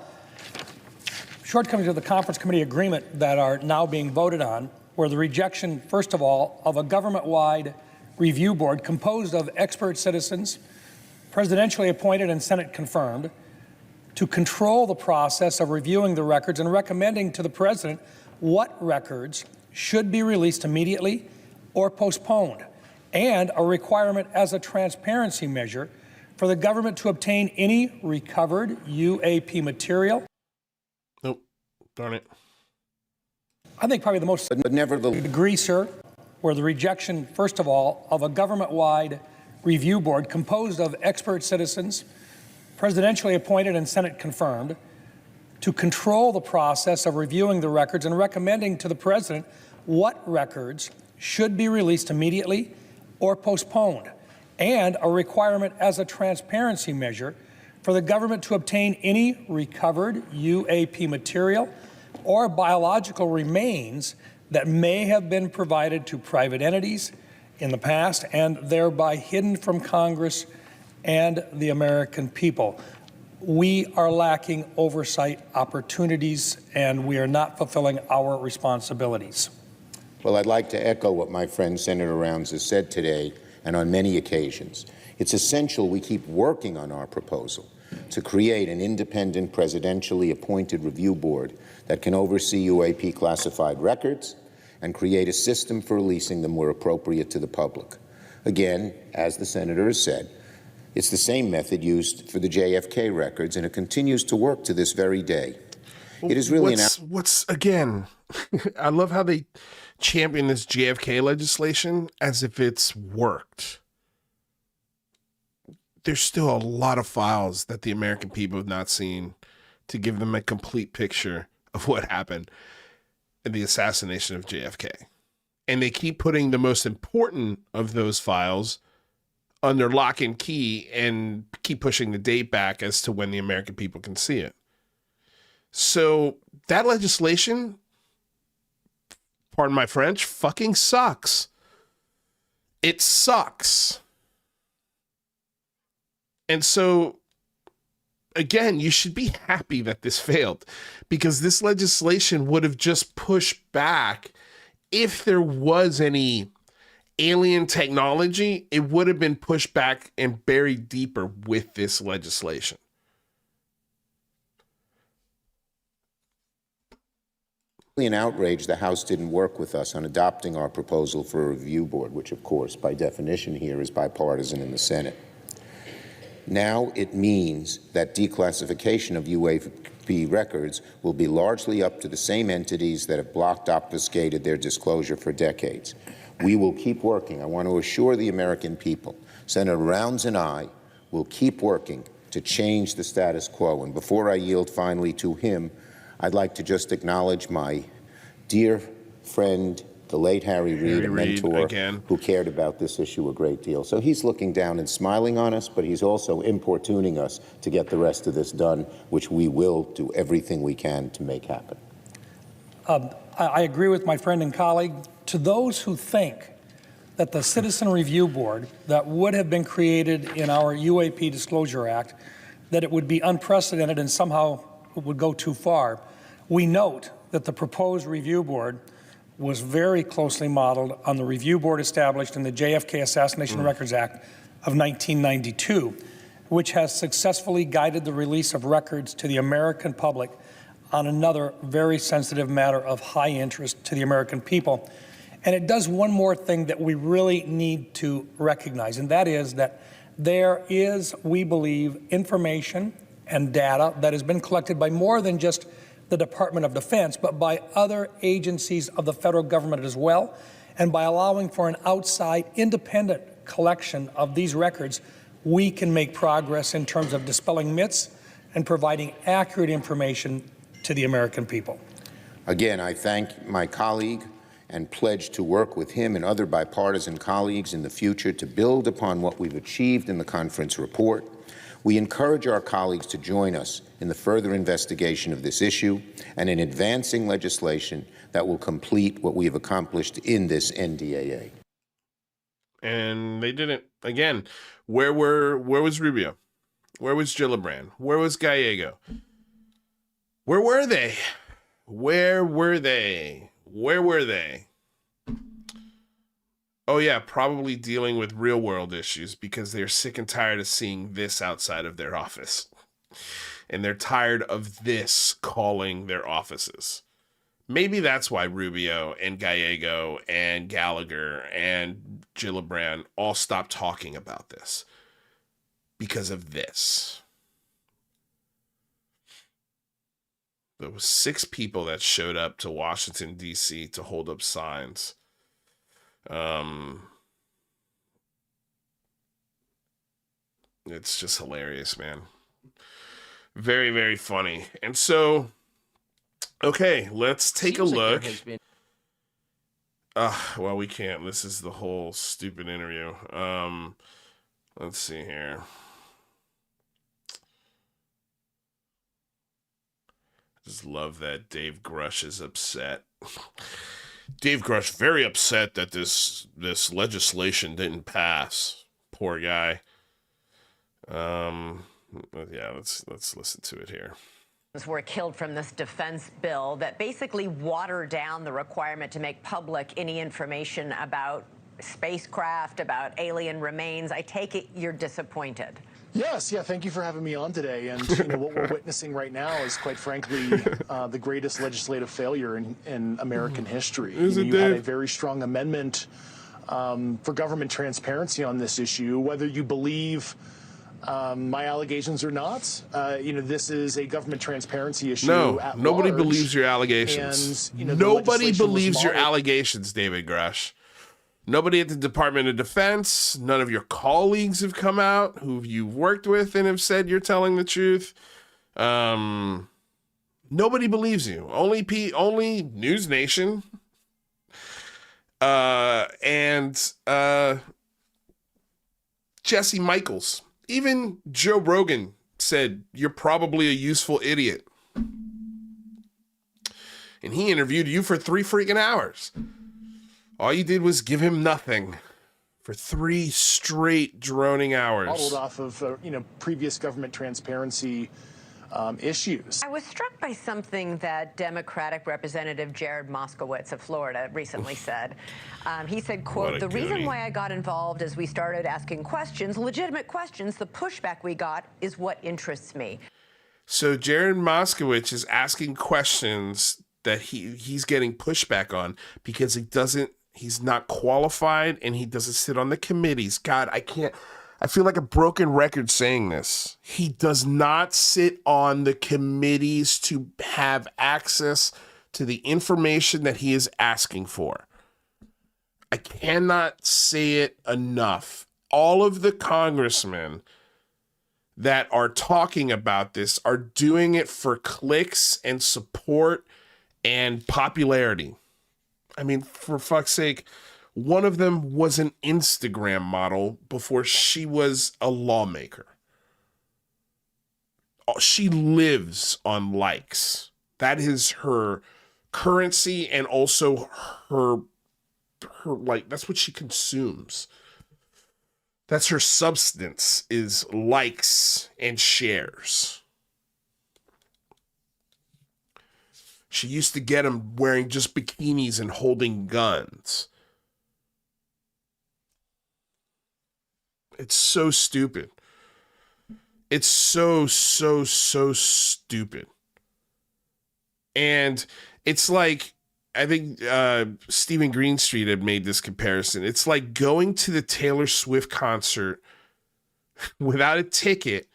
F: shortcomings of the conference committee agreement that are now being voted on, were the rejection, first of all, of a government-wide review board composed of expert citizens, presidentially appointed and Senate confirmed, to control the process of reviewing the records and recommending to the president what records should be released immediately or postponed, and a requirement as a transparency measure for the government to obtain any recovered UAP material.
A: Nope, darn it.
F: I think probably the most,
E: but nevertheless,
F: agree, sir, were the rejection, first of all, of a government-wide review board composed of expert citizens, presidentially appointed and Senate confirmed, to control the process of reviewing the records and recommending to the president what records should be released immediately or postponed, and a requirement as a transparency measure for the government to obtain any recovered UAP material or biological remains that may have been provided to private entities in the past and thereby hidden from Congress and the American people. we are lacking oversight opportunities and we are not fulfilling our responsibilities.
E: Well, I'd like to echo what my friend Senator Rounds has said today and on many occasions. It's essential we keep working on our proposal to create an independent presidentially appointed review board that can oversee UAP classified records and create a system for releasing them where appropriate to the public. Again, as the senator has said, it's the same method used for the JFK records, and it continues to work to this very day. It is really
A: what's again, I love how they champion this JFK legislation as if it's worked. There's still a lot of files that the American people have not seen to give them a complete picture of what happened in the assassination of JFK. And they keep putting the most important of those files under lock and key and keep pushing the date back as to when the American people can see it. So that legislation, pardon my French, fucking sucks. It sucks. And so, again, you should be happy that this failed, because this legislation would have just pushed back. If there was any alien technology, it would have been pushed back and buried deeper with this legislation.
E: an outrage the House didn't work with us on adopting our proposal for a review board, which, of course, by definition here is bipartisan in the Senate. Now it means that declassification of UAP records will be largely up to the same entities that have blocked, obfuscated their disclosure for decades. We will keep working. I want to assure the American people, Senator Rounds and I will keep working to change the status quo. And before I yield finally to him, I'd like to just acknowledge my dear friend, the late Harry Reid, a mentor who cared about this issue a great deal. So he's looking down and smiling on us, but he's also importuning us to get the rest of this done, which we will do everything we can to make happen.
F: I agree with my friend and colleague. To those who think that the Citizen Review Board that would have been created in our UAP Disclosure Act, that it would be unprecedented and somehow would go too far, we note that the proposed review board was very closely modeled on the review board established in the JFK Assassination Records Act of 1992, which has successfully guided the release of records to the American public on another very sensitive matter of high interest to the American people. And it does one more thing that we really need to recognize, and that is that there is, we believe, information and data that has been collected by more than just the Department of Defense, but by other agencies of the federal government as well. And by allowing for an outside independent collection of these records, we can make progress in terms of dispelling myths and providing accurate information to the American people.
E: Again, I thank my colleague and pledge to work with him and other bipartisan colleagues in the future to build upon what we've achieved in the conference report. We encourage our colleagues to join us in the further investigation of this issue and in advancing legislation that will complete what we have accomplished in this NDAA.
A: And they didn't. Again, where was Rubio? Where was Gillibrand? Where was Gallego? Where were they? Where were they? Where were they? Oh yeah, probably dealing with real world issues because they're sick and tired of seeing this outside of their office. And they're tired of this calling their offices. Maybe that's why Rubio and Gallego and Gallagher and Gillibrand all stopped talking about this. Because of this. There was 6 people that showed up to Washington, D.C. to hold up signs. It's just hilarious, man. Very, very funny. And so, okay, let's take a look. Well, we can't. This is the whole stupid interview. Let's see here. Just love that Dave Grusch is upset. Dave Grusch very upset that this legislation didn't pass. Poor guy. Yeah, let's listen to it here.
G: Were killed from this defense bill that basically watered down the requirement to make public any information about spacecraft, about alien remains. I take it you're disappointed.
H: Yes, yeah, thank you for having me on today. And what we're witnessing right now is, quite frankly, the greatest legislative failure in American history. You had a very strong amendment for government transparency on this issue, whether you believe my allegations or not. This is a government transparency issue.
A: No,
H: at
A: nobody
H: large.
A: believes your allegations.
H: And,
A: nobody believes your allegations, David Grusch. Nobody at the Department of Defense, none of your colleagues have come out who you've worked with and have said you're telling the truth. Nobody believes you. Only News Nation. And Jesse Michaels. Even Joe Rogan said, you're probably a useful idiot. And he interviewed you for 3 freaking hours. All you did was give him nothing for 3 straight droning hours.
H: Modeled off of, previous government transparency issues.
G: I was struck by something that Democratic Representative Jared Moskowitz of Florida recently said. He said, quote, "The reason why I got involved is we started asking questions, legitimate questions. The pushback we got is what interests me."
A: So Jared Moskowitz is asking questions that he's getting pushback on because he's not qualified and he doesn't sit on the committees. God, I feel like a broken record saying this. He does not sit on the committees to have access to the information that he is asking for. I cannot say it enough. All of the congressmen that are talking about this are doing it for clicks and support and popularity. I mean, for fuck's sake, one of them was an Instagram model before she was a lawmaker. She lives on likes. That is her currency and also her that's what she consumes. That's her substance, is likes and shares. She used to get them wearing just bikinis and holding guns. It's so stupid. It's so stupid. And it's like, I think Stephen Greenstreet had made this comparison. It's like going to the Taylor Swift concert without a ticket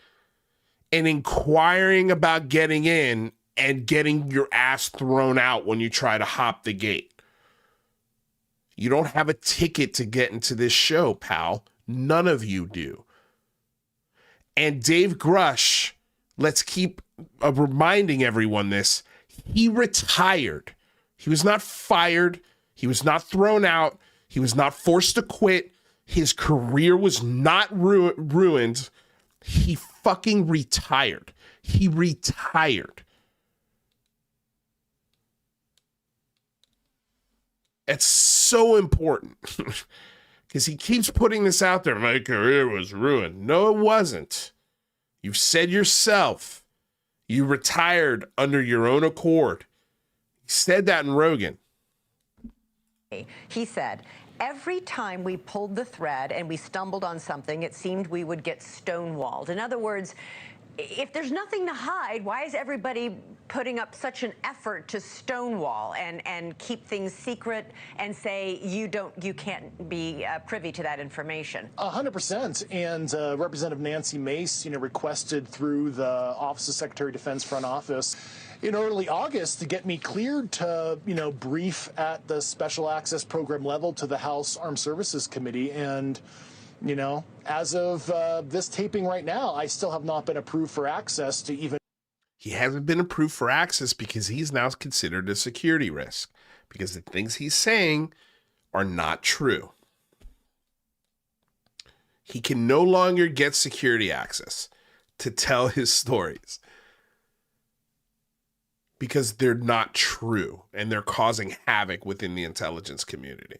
A: and inquiring about getting in and getting your ass thrown out when you try to hop the gate. You don't have a ticket to get into this show, pal. None of you do. And Dave Grusch, let's keep reminding everyone this, he retired. He was not fired. He was not thrown out. He was not forced to quit. His career was not ruined. He fucking retired. He retired. It's so important because he keeps putting this out there. My career was ruined. No, it wasn't. You've said yourself you retired under your own accord. He said that in Rogan.
G: He said, every time we pulled the thread and we stumbled on something, it seemed we would get stonewalled. In other words, if there's nothing to hide, why is everybody putting up such an effort to stonewall and keep things secret and say you can't be privy to that information?
H: 100%. And Representative Nancy Mace, requested through the Office of Secretary of Defense front office in early August to get me cleared to, brief at the Special Access Program level to the House Armed Services Committee. And as of this taping right now, I still have not been approved for access to even.
A: He hasn't been approved for access because he's now considered a security risk because the things he's saying are not true. He can no longer get security access to tell his stories because they're not true and they're causing havoc within the intelligence community.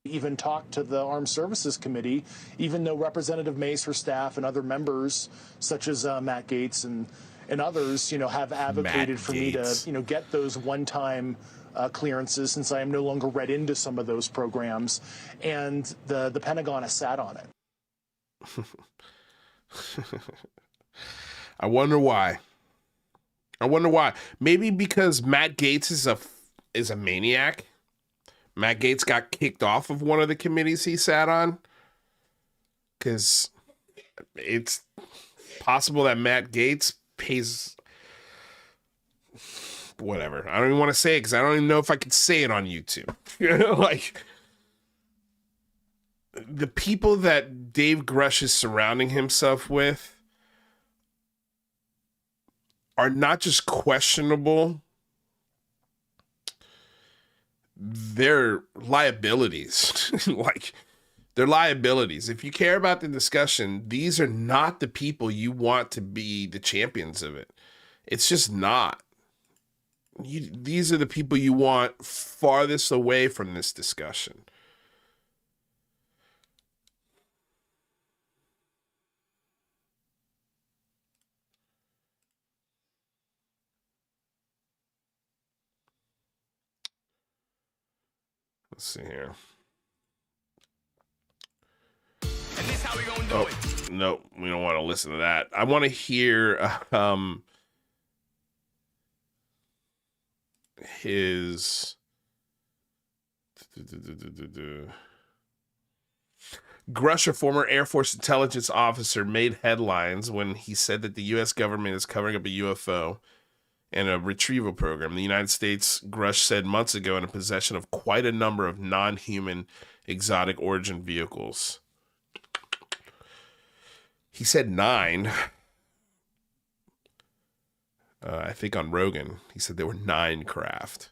H: even talked to the Armed Services Committee, even though Representative Mace, her staff, and other members, such as Matt Gaetz and others, have advocated for me to, get those one-time clearances, since I am no longer read into some of those programs, and the Pentagon has sat on it.
A: I wonder why. Maybe because Matt Gaetz is a maniac. Matt Gaetz got kicked off of one of the committees he sat on, because it's possible that Matt Gaetz pays whatever. I don't even want to say it because I don't even know if I could say it on YouTube. Like, the people that Dave Grusch is surrounding himself with are not just questionable, they're liabilities. Like, they're liabilities. If you care about the discussion, these are not the people you want to be the champions of it. It's just not. These are the people you want farthest away from this discussion. Let's see here.
I: And this how we gonna do it.
A: No, we don't want to listen to that. I want to hear his Grusch, a former Air Force intelligence officer, made headlines when he said that the U.S. government is covering up a UFO and a retrieval program. The United States, Grusch said months ago, in possession of quite a number of non-human exotic origin vehicles. He said 9. I think on Rogan, he said there were 9 craft.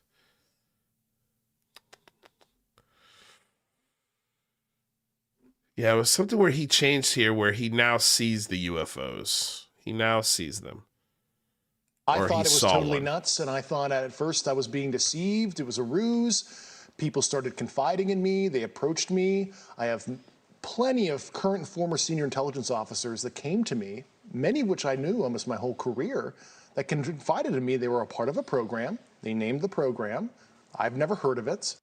A: Yeah, it was something where he changed here, where he now sees the UFOs. He now sees them.
H: I thought it was totally nuts, and I thought at first I was being deceived. It was a ruse. People started confiding in me. They approached me. I have plenty of current and former senior intelligence officers that came to me, many of which I knew almost my whole career, that confided in me they were a part of a program. They named the program. I've never heard of it.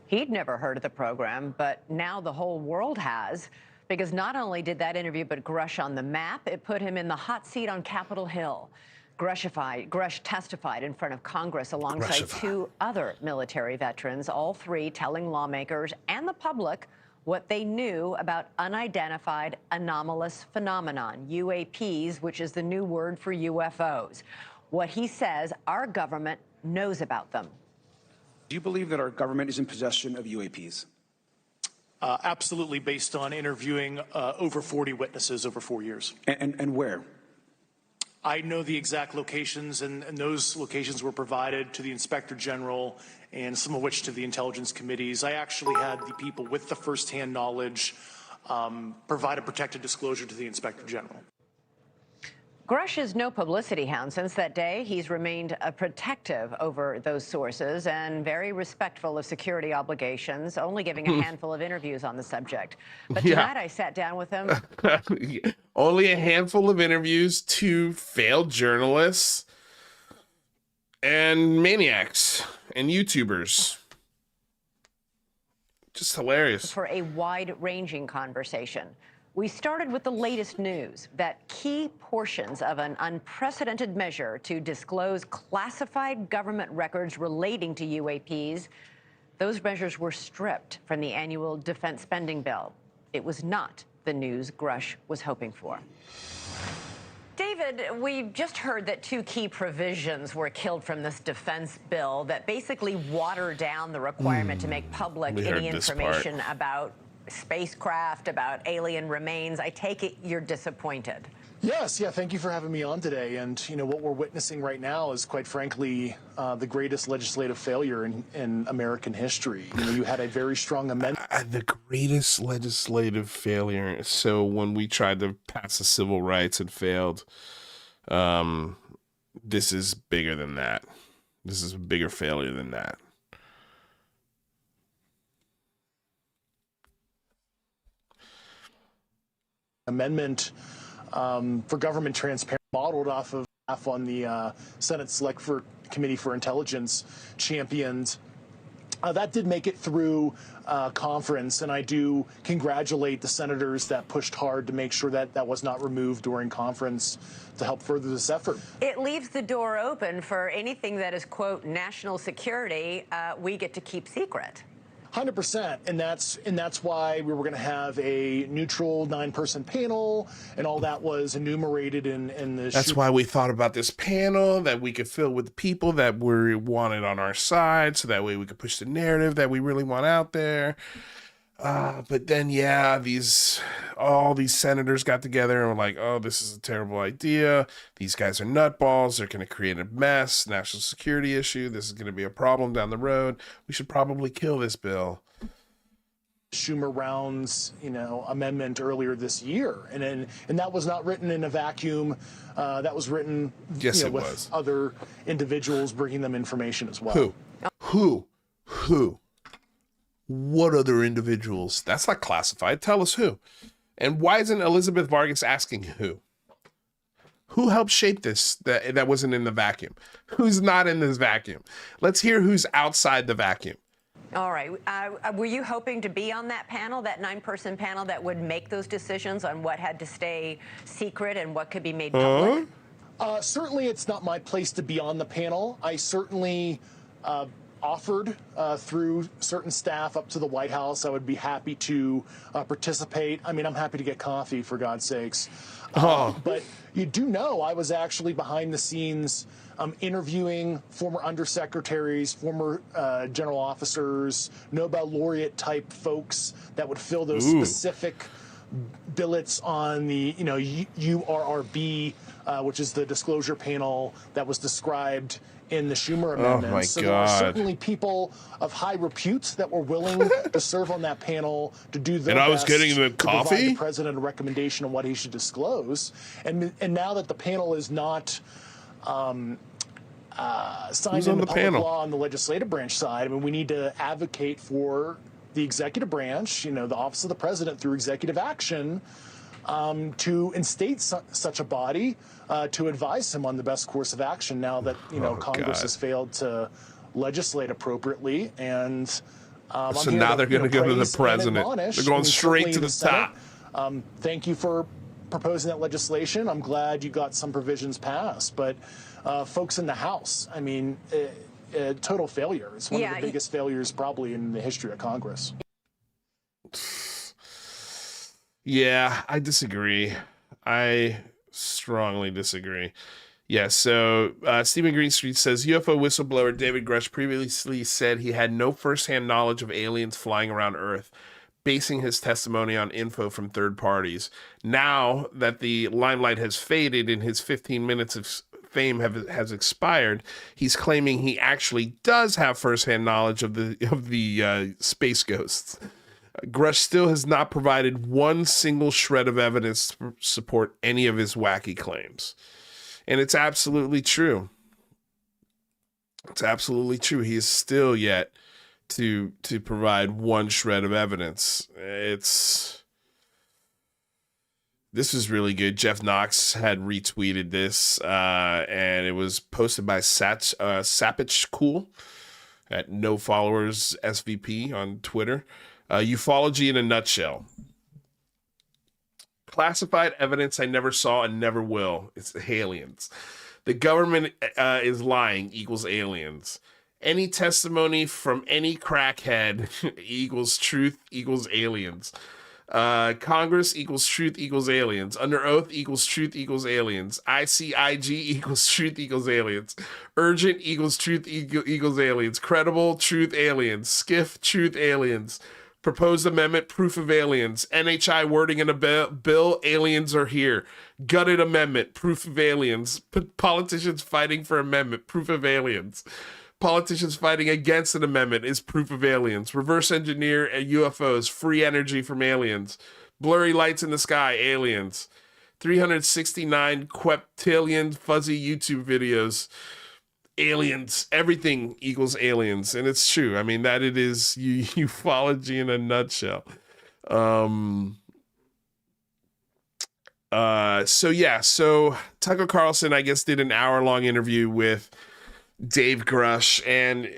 G: He'd never heard of the program, but now the whole world has, because not only did that interview put Grusch on the map, it put him in the hot seat on Capitol Hill. Grusch testified in front of Congress alongside 2 other military veterans, all 3 telling lawmakers and the public what they knew about unidentified anomalous phenomenon, UAPs, which is the new word for UFOs. What he says our government knows about them.
J: Do you believe that our government is in possession of UAPs?
H: Absolutely, based on interviewing over 40 witnesses over 4 years.
J: And where?
H: I know the exact locations, and those locations were provided to the Inspector General, and some of which to the intelligence committees. I actually had the people with the firsthand knowledge provide a protected disclosure to the Inspector General.
G: Grusch is no publicity hound. Since that day, he's remained protective over those sources and very respectful of security obligations, only giving a handful of interviews on the subject. But tonight I sat down with him.
A: Only a handful of interviews, 2 failed journalists and maniacs and YouTubers. Just hilarious.
G: For a wide-ranging conversation. We started with the latest news that key portions of an unprecedented measure to disclose classified government records relating to UAPs, those measures were stripped from the annual defense spending bill. It was not the news Grusch was hoping for. David, we just heard that 2 key provisions were killed from this defense bill that basically water down the requirement to make public any information about spacecraft, about alien remains. I take it you're disappointed.
H: Yes, thank you for having me on today. And, what we're witnessing right now is, quite frankly, the greatest legislative failure in American history. You had a very strong amendment.
A: The greatest legislative failure. So when we tried to pass the civil rights, it failed. This is bigger than that. This is a bigger failure than that.
H: amendment for government transparency modeled off of on the Senate Select Committee for Intelligence championed. That did make it through conference, and I do congratulate the senators that pushed hard to make sure that that was not removed during conference to help further this effort.
G: It leaves the door open for anything that is, quote, national security, we get to keep secret.
H: 100%, and that's why we were going to have a neutral 9-person panel, and all that was enumerated in the.
A: That's why we thought about this panel that we could fill with people that we wanted on our side, so that way we could push the narrative that we really want out there. But then, yeah, all these senators got together and were like, oh, this is a terrible idea. These guys are nutballs. They're going to create a mess, national security issue. This is going to be a problem down the road. We should probably kill this bill.
H: Schumer rounds, amendment earlier this year, and that was not written in a vacuum. That was written, with other individuals bringing them information as well.
A: Who? What other individuals? That's not classified. Tell us who. And why isn't Elizabeth Vargas asking who? Who helped shape this that wasn't in the vacuum? Who's not in this vacuum? Let's hear who's outside the vacuum.
G: All right. Were you hoping to be on that panel, that 9-person panel that would make those decisions on what had to stay secret and what could be made public?
H: Certainly it's not my place to be on the panel. I certainly offered through certain staff up to the White House. I would be happy to participate. I mean, I'm happy to get coffee, for God's sakes. But you do know I was actually behind the scenes interviewing former undersecretaries, former general officers, Nobel laureate type folks that would fill those specific billets on the URRB, which is the disclosure panel that was described in the Schumer amendment.
A: Oh my
H: so
A: God.
H: there are certainly people of high repute that were willing to serve on that panel to do their
A: And I was
H: best
A: getting the
H: to provide
A: coffee?
H: the president a recommendation on what he should disclose. And now that the panel is not signed
A: Who's on
H: into
A: the
H: public
A: panel?
H: law on the legislative branch side, I mean, we need to advocate for the executive branch, the Office of the President, through executive action, to instate such a body to advise him on the best course of action now that Congress has failed to legislate appropriately. And
A: So now they're going to go to the president. They're going straight to the top.
H: Thank you for proposing that legislation. I'm glad you got some provisions passed, but folks in the House, I mean, total failure. It's one of the biggest failures probably in the history of Congress.
A: Yeah, I disagree. I strongly disagree. Yeah, so Stephen Greenstreet says UFO whistleblower David Grusch previously said he had no firsthand knowledge of aliens flying around Earth, basing his testimony on info from third parties. Now that the limelight has faded and his 15 minutes of fame has expired, he's claiming he actually does have firsthand knowledge of the space ghosts. Grusch still has not provided one single shred of evidence to support any of his wacky claims. And it's absolutely true. It's absolutely true. He is still yet to provide one shred of evidence. This is really good. Jeff Knox had retweeted this, and it was posted by Sapich Cool at No Followers SVP on Twitter. Ufology in a nutshell. Classified evidence I never saw and never will. It's aliens. The government is lying equals aliens. Any testimony from any crackhead equals truth equals aliens. Congress equals truth equals aliens. Under oath equals truth equals aliens. ICIG equals truth equals aliens. Urgent equals truth equals aliens. Credible, truth, aliens. Skiff, truth, aliens. Proposed amendment, proof of aliens. NHI wording in a bill, aliens are here. Gutted amendment, proof of aliens. Politicians fighting for amendment, proof of aliens. Politicians fighting against an amendment is proof of aliens. Reverse engineer UFOs, free energy from aliens. Blurry lights in the sky, aliens. 369 queptillion fuzzy YouTube videos. Aliens, everything equals aliens, and it's true. I mean, that it is ufology in a nutshell. So Tucker Carlson, I guess, did an hour-long interview with Dave Grusch, and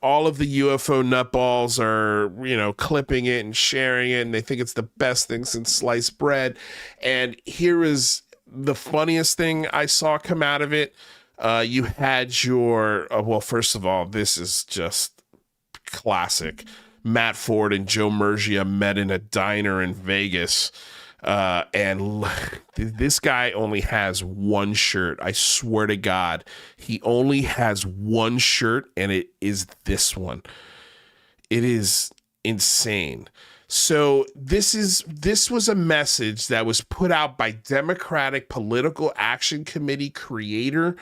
A: all of the UFO nutballs are clipping it and sharing it, and they think it's the best thing since sliced bread. And here is the funniest thing I saw come out of it. You had your first of all, this is just classic. Matt Ford and Joe Murgia met in a diner in Vegas. And this guy only has one shirt. I swear to God, he only has one shirt, and it is this one. It is insane. So this was a message that was put out by Democratic Political Action Committee creator,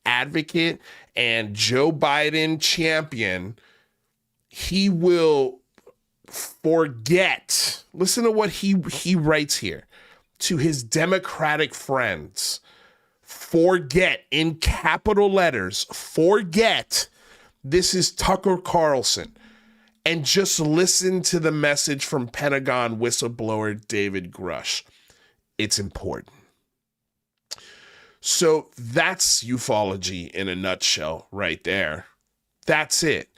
A: advocate, and Joe Biden champion. He will forget. Listen to what he writes here to his Democratic friends. Forget, in capital letters, forget this is Tucker Carlson, and just listen to the message from Pentagon whistleblower David Grusch. It's important. So that's ufology in a nutshell right there. That's it.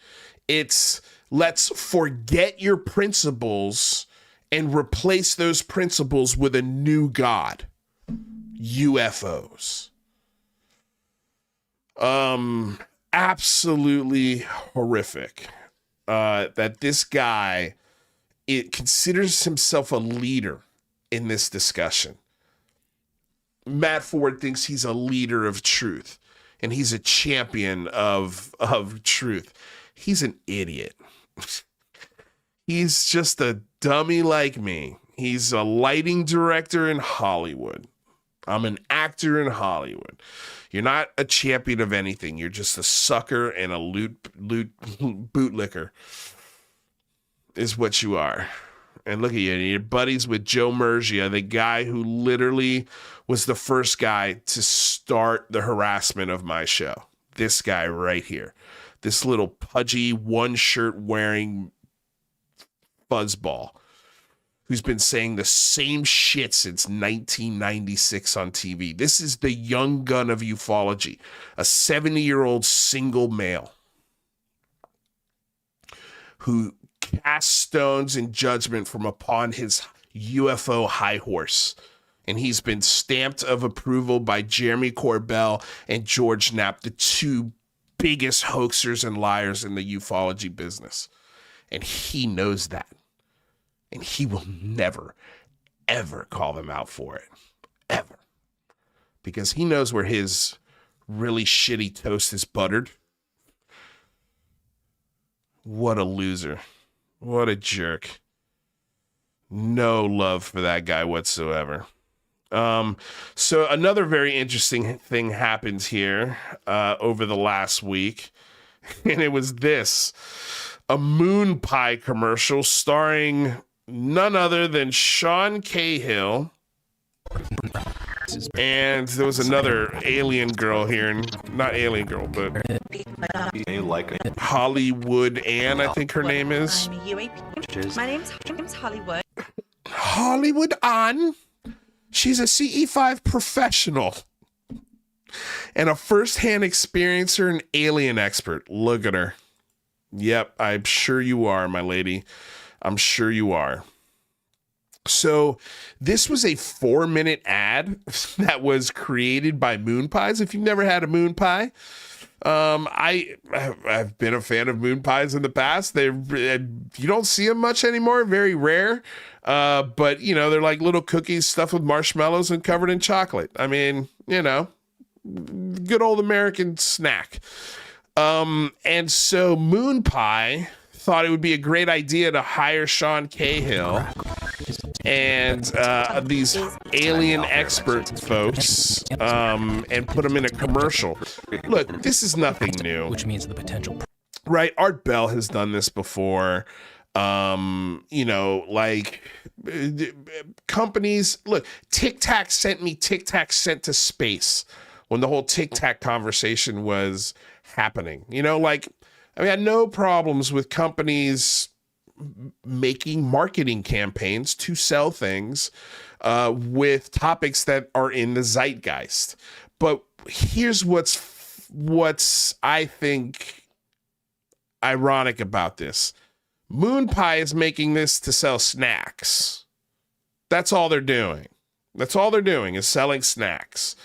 A: It's let's forget your principles and replace those principles with a new God. UFOs. Absolutely horrific. That this guy, it considers himself a leader in this discussion. Matt Ford thinks he's a leader of truth, and he's a champion of truth. He's an idiot. He's just a dummy like me. He's a lighting director in Hollywood. I'm an actor in Hollywood. You're not a champion of anything. You're just a sucker and a loot bootlicker is what you are. And look at you. You're buddies with Joe Murgia, the guy who literally was the first guy to start the harassment of my show. This guy right here. This little pudgy, one shirt wearing fuzzball who's been saying the same shit since 1996 on TV. This is the young gun of ufology, a 70-year-old single male who casts stones in judgment from upon his UFO high horse. And he's been stamped of approval by Jeremy Corbell and George Knapp, the two biggest hoaxers and liars in the ufology business. And he knows that. And he will never, ever call them out for it. Ever. Because he knows where his really shitty toast is buttered. What a loser. What a jerk. No love for that guy whatsoever. So another very interesting thing happened here over the last week. And it was this. A moon pie commercial starring none other than Sean Cahill. And there was another alien girl here. Not alien girl, but Hollywood Ann, I think her name is.
K: My name's Hollywood.
A: Hollywood Ann. She's a CE5 professional and a first-hand experiencer and alien expert. Look at her. Yep, I'm sure you are, my lady. I'm sure you are. So this was a 4-minute ad that was created by moon pies. If you've never had a moon pie, I've been a fan of moon pies in the past. You don't see them much anymore, very rare. But they're like little cookies stuffed with marshmallows and covered in chocolate. I mean, good old American snack. And so Moon Pie thought it would be a great idea to hire Sean Cahill and these alien expert folks and put them in a commercial. Look, this is nothing new.
L: Which means the potential.
A: Right? Art Bell has done this before. Companies, look, Tic Tac sent me Tic Tac sent to space when the whole Tic Tac conversation was happening. I had no problems with companies making marketing campaigns to sell things with topics that are in the zeitgeist. But here's what's I think ironic about this. Moon Pie is making this to sell snacks. That's all they're doing. That's all they're doing is selling snacks.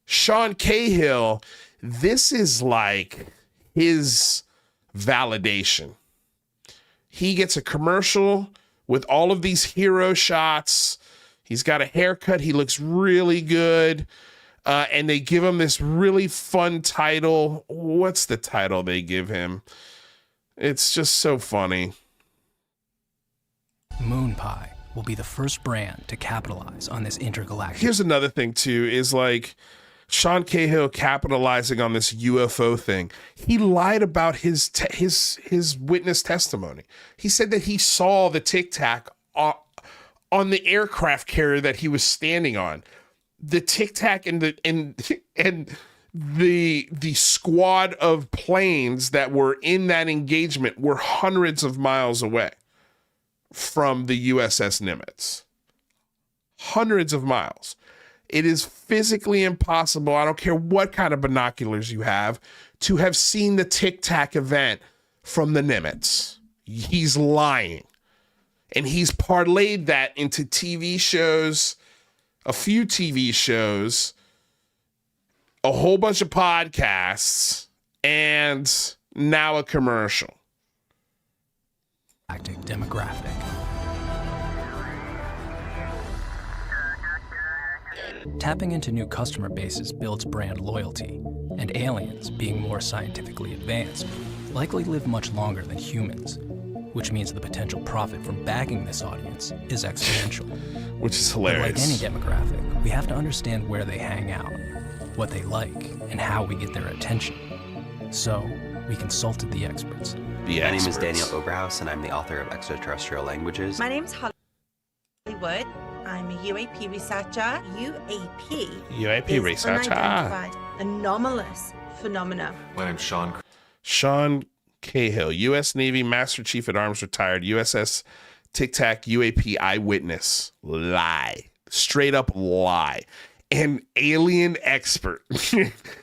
A: Sean Cahill, this is like his validation. He gets a commercial with all of these hero shots. He's got a haircut. He looks really good. And they give him this really fun title. What's the title they give him? It's just so funny.
L: Moon Pie will be the first brand to capitalize on this intergalactic.
A: Here's another thing too, is like Sean Cahill capitalizing on this UFO thing. He lied about his witness testimony. He said that he saw the Tic Tac on the aircraft carrier that he was standing on. The Tic Tac and the squad of planes that were in that engagement were hundreds of miles away from the USS Nimitz. Hundreds of miles. It is physically impossible, I don't care what kind of binoculars you have, to have seen the Tic Tac event from the Nimitz. He's lying. And he's parlayed that into TV shows, a few TV shows, a whole bunch of podcasts, and now a commercial.
L: Demographic. Tapping into new customer bases builds brand loyalty, and aliens, being more scientifically advanced, likely live much longer than humans, which means the potential profit from bagging this audience is exponential.
A: Which is hilarious.
L: But like any demographic, we have to understand where they hang out, what they like, and how we get their attention. So, we consulted the experts.
M: My name is Daniel Oberhaus, and I'm the author of Extraterrestrial Languages.
K: My name's Hollywood. I'm a UAP researcher. UAP
A: researcher.
K: Unidentified anomalous phenomena.
N: My name's Sean.
A: Sean Cahill, U.S. Navy Master Chief at Arms, retired. USS Tic Tac UAP eyewitness. Lie. Straight up lie. An alien expert.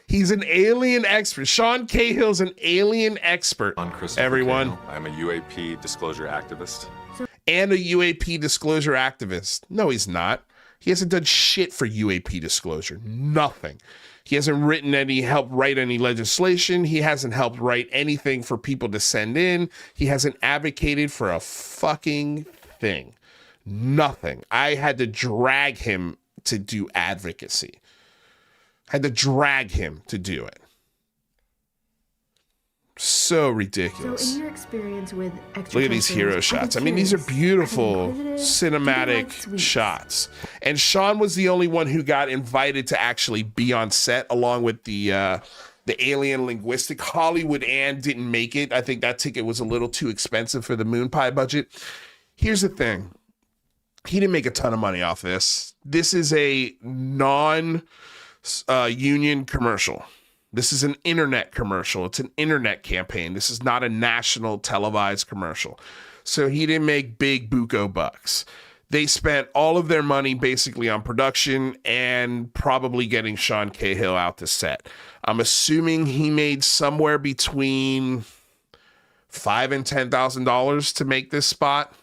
A: He's an alien expert. Sean Cahill's an alien expert. Everyone.
N: Cahill. I'm a UAP disclosure activist.
A: And a UAP disclosure activist. No, he's not. He hasn't done shit for UAP disclosure. Nothing. He hasn't helped write any legislation. He hasn't helped write anything for people to send in. He hasn't advocated for a fucking thing. Nothing. I had to drag him to do advocacy. I had to drag him to do it. So ridiculous.
O: So in your experience with
A: look at these hero shots. I mean, these are beautiful cinematic shots. And Sean was the only one who got invited to actually be on set along with the alien linguistic. Hollywood Ann didn't make it. I think that ticket was a little too expensive for the Moon Pie budget. Here's the thing. He didn't make a ton of money off this. This is a non-union commercial. This is an internet commercial. It's an internet campaign. This is not a national televised commercial. So he didn't make big buco bucks. They spent all of their money basically on production and probably getting Sean Cahill out to set. I'm assuming he made somewhere between $5,000 and $10,000 to make this spot.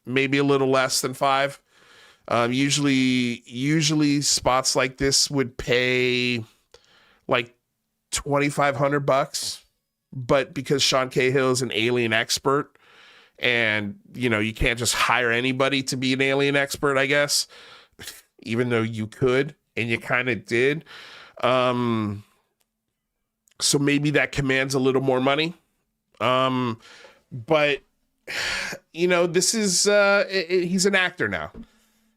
A: Maybe a little less than $5,000. Usually spots like this would pay like $2,500, but because Sean Cahill is an alien expert, and you can't just hire anybody to be an alien expert, I guess, even though you could, and you kind of did. So maybe that commands a little more money. But this is he's an actor now.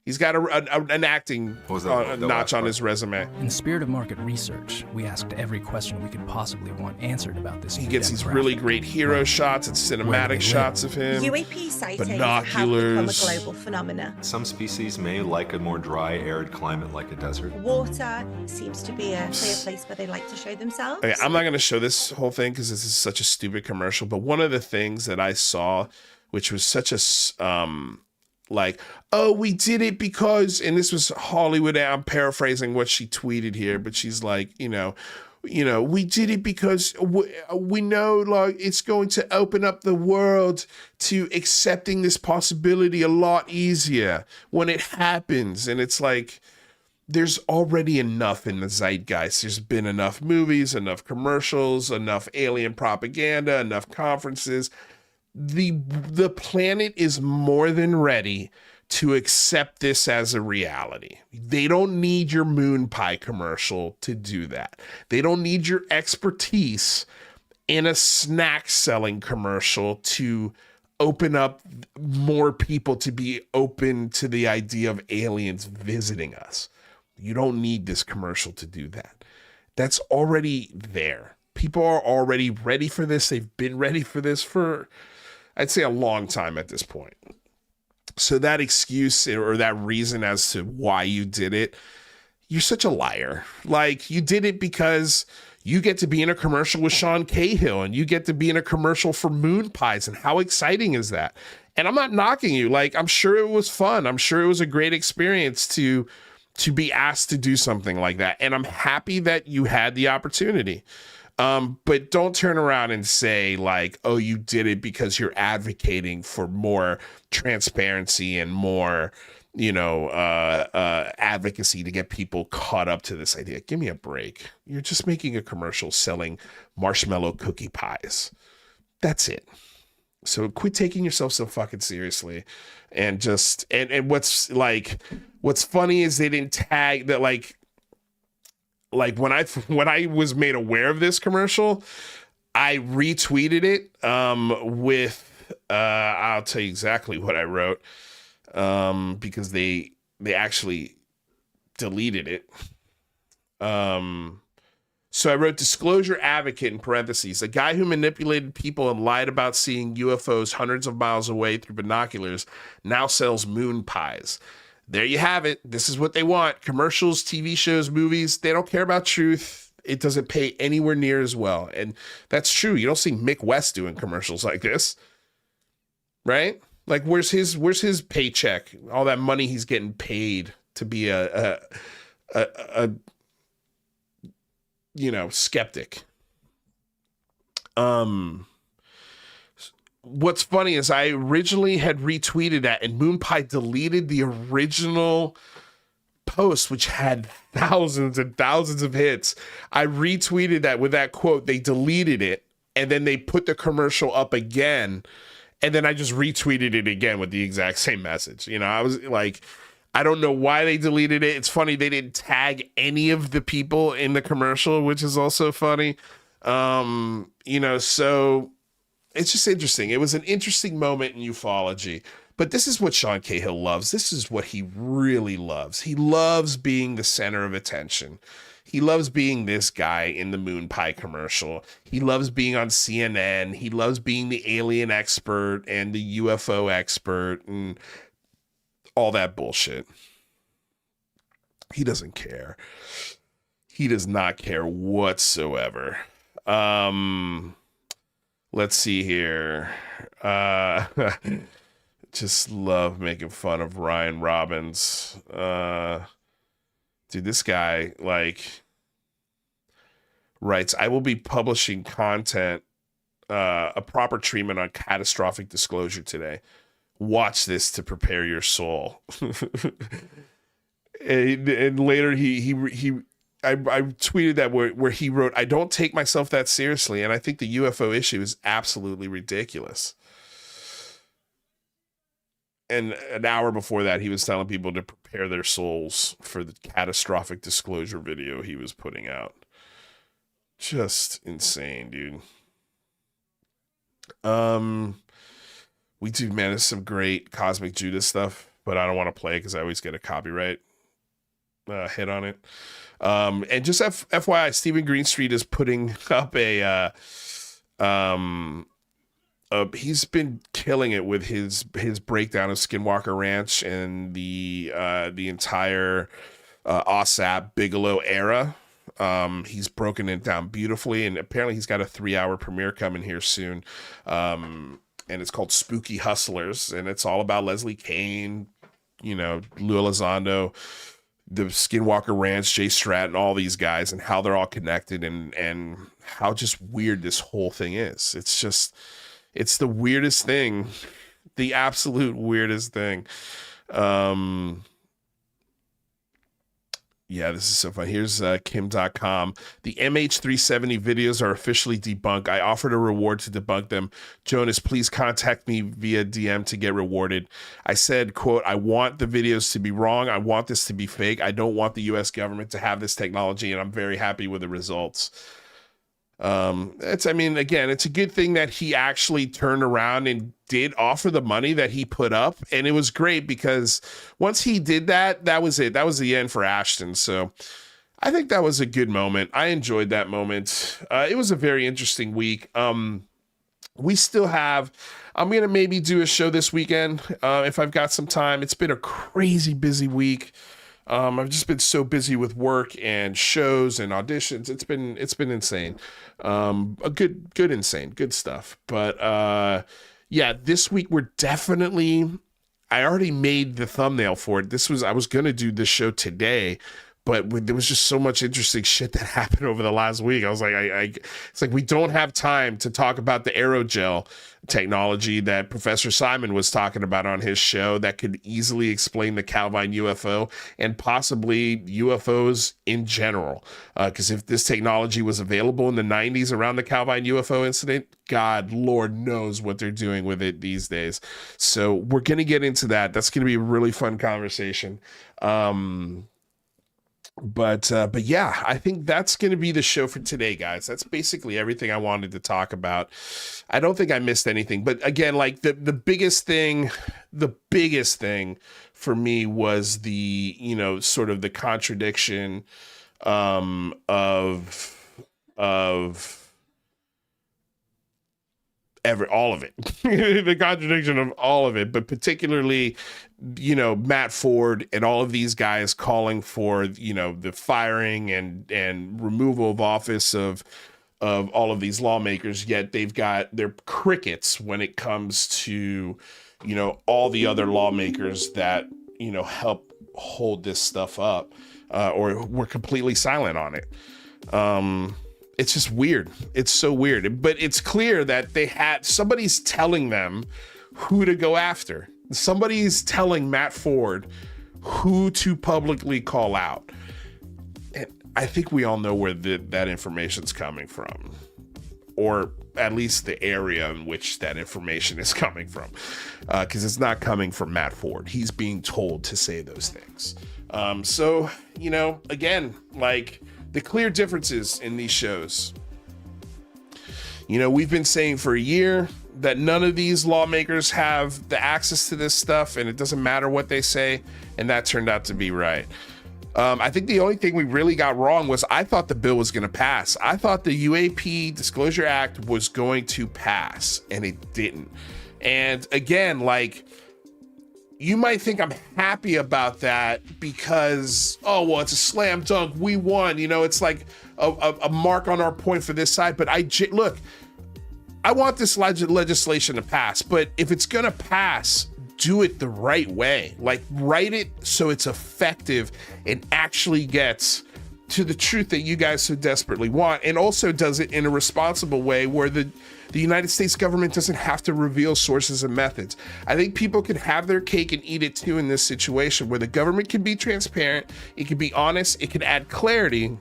A: He's got an acting notch on his resume.
L: In the spirit of market research, we asked every question we could possibly want answered about this.
A: He gets these really great hero shots and cinematic shots of him.
K: UAP sightings
A: binoculars.
K: have become a global phenomena.
N: Some species may like a more dry, arid climate like a desert.
K: Water seems to be a clear place where they like to show themselves.
A: Okay, I'm not going to show this whole thing because this is such a stupid commercial, but one of the things that I saw which was such a like, oh, we did it because, and this was Hollywood. I'm paraphrasing what she tweeted here, but she's like, you know, we did it because we know like it's going to open up the world to accepting this possibility a lot easier when it happens. And it's like, there's already enough in the zeitgeist. There's been enough movies, enough commercials, enough alien propaganda, enough conferences. The planet is more than ready to accept this as a reality. They don't need your moon pie commercial to do that. They don't need your expertise in a snack selling commercial to open up more people to be open to the idea of aliens visiting us. You don't need this commercial to do that. That's already there. People are already ready for this. They've been ready for this for, I'd say, a long time at this point. So that excuse or that reason as to why you did it, you're such a liar. Like, you did it because you get to be in a commercial with Sean Cahill and you get to be in a commercial for moon pies. And how exciting is that? And I'm not knocking you. Like, I'm sure it was fun. I'm sure it was a great experience to be asked to do something like that. And I'm happy that you had the opportunity. But don't turn around and say like, oh, you did it because you're advocating for more transparency and more, advocacy to get people caught up to this idea. Give me a break. You're just making a commercial selling marshmallow cookie pies. That's it. So quit taking yourself so fucking seriously, and just and what's funny is they didn't tag that like when I was made aware of this commercial, I retweeted it with I'll tell you exactly what I wrote because they actually deleted it. So I wrote disclosure advocate in parentheses, a guy who manipulated people and lied about seeing UFOs hundreds of miles away through binoculars now sells moon pies. There you have it. This is what they want. Commercials, TV shows, movies, they don't care about truth. It doesn't pay anywhere near as well. And that's true. You don't see Mick West doing commercials like this, right? Like, where's his paycheck? All that money he's getting paid to be a skeptic. What's funny is I originally had retweeted that and MoonPie deleted the original post, which had thousands and thousands of hits. I retweeted that with that quote. They deleted it and then they put the commercial up again. And then I just retweeted it again with the exact same message. I was like, I don't know why they deleted it. It's funny. They didn't tag any of the people in the commercial, which is also funny. So it's just interesting. It was an interesting moment in ufology, but this is what Sean Cahill loves. This is what he really loves. He loves being the center of attention. He loves being this guy in the moon pie commercial. He loves being on CNN. He loves being the alien expert and the UFO expert and all that bullshit. He doesn't care. He does not care whatsoever. Let's see here. Just love making fun of Ryan Robbins. Dude, this guy writes, I will be publishing content, a proper treatment on catastrophic disclosure today. Watch this to prepare your soul. and later I tweeted that where he wrote, I don't take myself that seriously, and I think the UFO issue is absolutely ridiculous. And an hour before that, he was telling people to prepare their souls for the catastrophic disclosure video he was putting out. Just insane, dude. We do, man, there's some great Cosmic Judas stuff, but I don't want to play it because I always get a copyright hit on it. And just FYI, Stephen Greenstreet is putting up he's been killing it with his breakdown of Skinwalker Ranch and the entire OSAP Bigelow era. He's broken it down beautifully, and apparently he's got a 3-hour premiere coming here soon. and it's called Spooky Hustlers, and it's all about Leslie Kane, you know, Lou Elizondo, the Skinwalker Ranch, Jay Stratton, all these guys, and how they're all connected, and how just weird this whole thing is. It's the weirdest thing, the absolute weirdest thing. Yeah, this is so fun. Here's Kim.com. The MH370 videos are officially debunked. I offered a reward to debunk them. Jonas, please contact me via DM to get rewarded. I said, quote, I want the videos to be wrong. I want this to be fake. I don't want the US government to have this technology, and I'm very happy with the results. It's a good thing that he actually turned around and did offer the money that he put up. And it was great because once he did that, that was it. That was the end for Ashton. So I think that was a good moment. I enjoyed that moment. It was a very interesting week. We still have, I'm going to maybe do a show this weekend if I've got some time. It's been a crazy busy week. I've just been so busy with work and shows and auditions. It's been insane. A good insane, good stuff. But yeah, this week we're definitely, I already made the thumbnail for it. I was going to do this show today, but there was just so much interesting shit that happened over the last week. I was like, it's like we don't have time to talk about the aerogel technology that Professor Simon was talking about on his show that could easily explain the Calvine UFO and possibly UFOs in general. Because if this technology was available in the 90s around the Calvine UFO incident, God, Lord knows what they're doing with it these days. So we're going to get into that. That's going to be a really fun conversation. But yeah, I think that's going to be the show for today, guys. That's basically everything I wanted to talk about. I don't think I missed anything, but again, like the biggest thing for me was the, you know, sort of the contradiction of all of it, the contradiction of all of it, but particularly, you know, Matt Ford and all of these guys calling for, you know, the firing and removal of office of all of these lawmakers, yet they've got their crickets when it comes to, you know, all the other lawmakers that, you know, help hold this stuff up, or were completely silent on it. It's just weird. It's so weird, but it's clear that somebody's telling them who to go after. Somebody's telling Matt Ford who to publicly call out. And I think we all know where that information's coming from, or at least the area in which that information is coming from, because it's not coming from Matt Ford. He's being told to say those things. So, you know, again, like, the clear differences in these shows. You know, we've been saying for a year that none of these lawmakers have the access to this stuff, and it doesn't matter what they say, and that turned out to be right. I think the only thing we really got wrong was I thought the bill was going to pass. I thought the UAP Disclosure Act was going to pass, and it didn't. And again, like, you might think I'm happy about that because, oh, well, it's a slam dunk. We won. You know, it's like a mark on our point for this side. But look, I want this legislation to pass. But if it's going to pass, do it the right way. Like, write it so it's effective and actually gets to the truth that you guys so desperately want, and also does it in a responsible way where the United States government doesn't have to reveal sources and methods. I think people can have their cake and eat it too in this situation, where the government can be transparent, it can be honest, it can add clarity,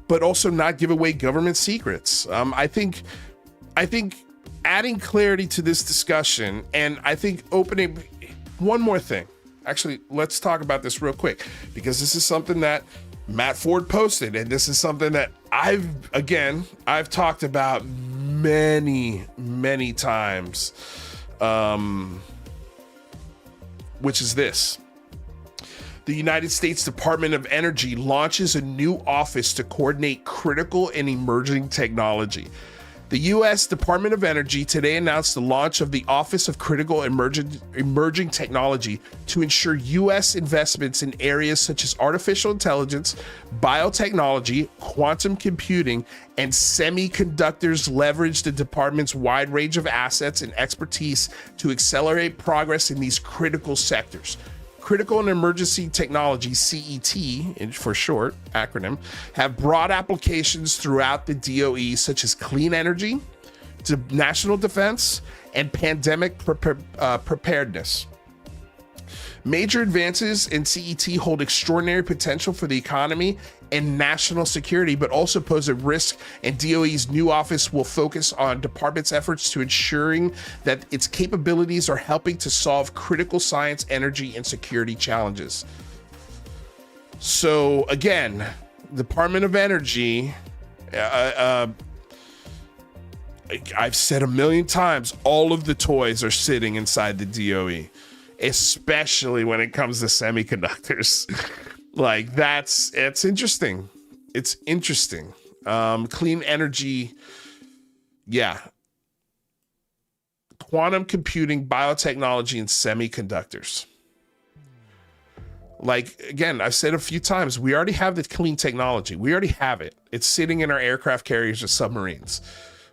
A: but also not give away government secrets. I think adding clarity to this discussion, and I think opening one more thing. Actually, let's talk about this real quick, because this is something that Matt Ford posted, and this is something that I've talked about many times, which is this. The United States Department of Energy launches a new office to coordinate critical and emerging technology. The U.S. Department of Energy today announced the launch of the Office of Critical Emerging Technology to ensure U.S. investments in areas such as artificial intelligence, biotechnology, quantum computing, and semiconductors leverage the department's wide range of assets and expertise to accelerate progress in these critical sectors. Critical and Emergency Technology, CET for short, acronym, have broad applications throughout the DOE, such as clean energy, national defense, and pandemic preparedness. Major advances in CET hold extraordinary potential for the economy and national security, but also pose a risk, and DOE's new office will focus on department's efforts to ensuring that its capabilities are helping to solve critical science, energy, and security challenges. So again, Department of Energy, I've said a million times, all of the toys are sitting inside the DOE, especially when it comes to semiconductors. Like it's interesting. It's interesting. Clean energy. Yeah. Quantum computing, biotechnology, and semiconductors. Like, again, I've said a few times, we already have the clean technology. We already have it. It's sitting in our aircraft carriers or submarines.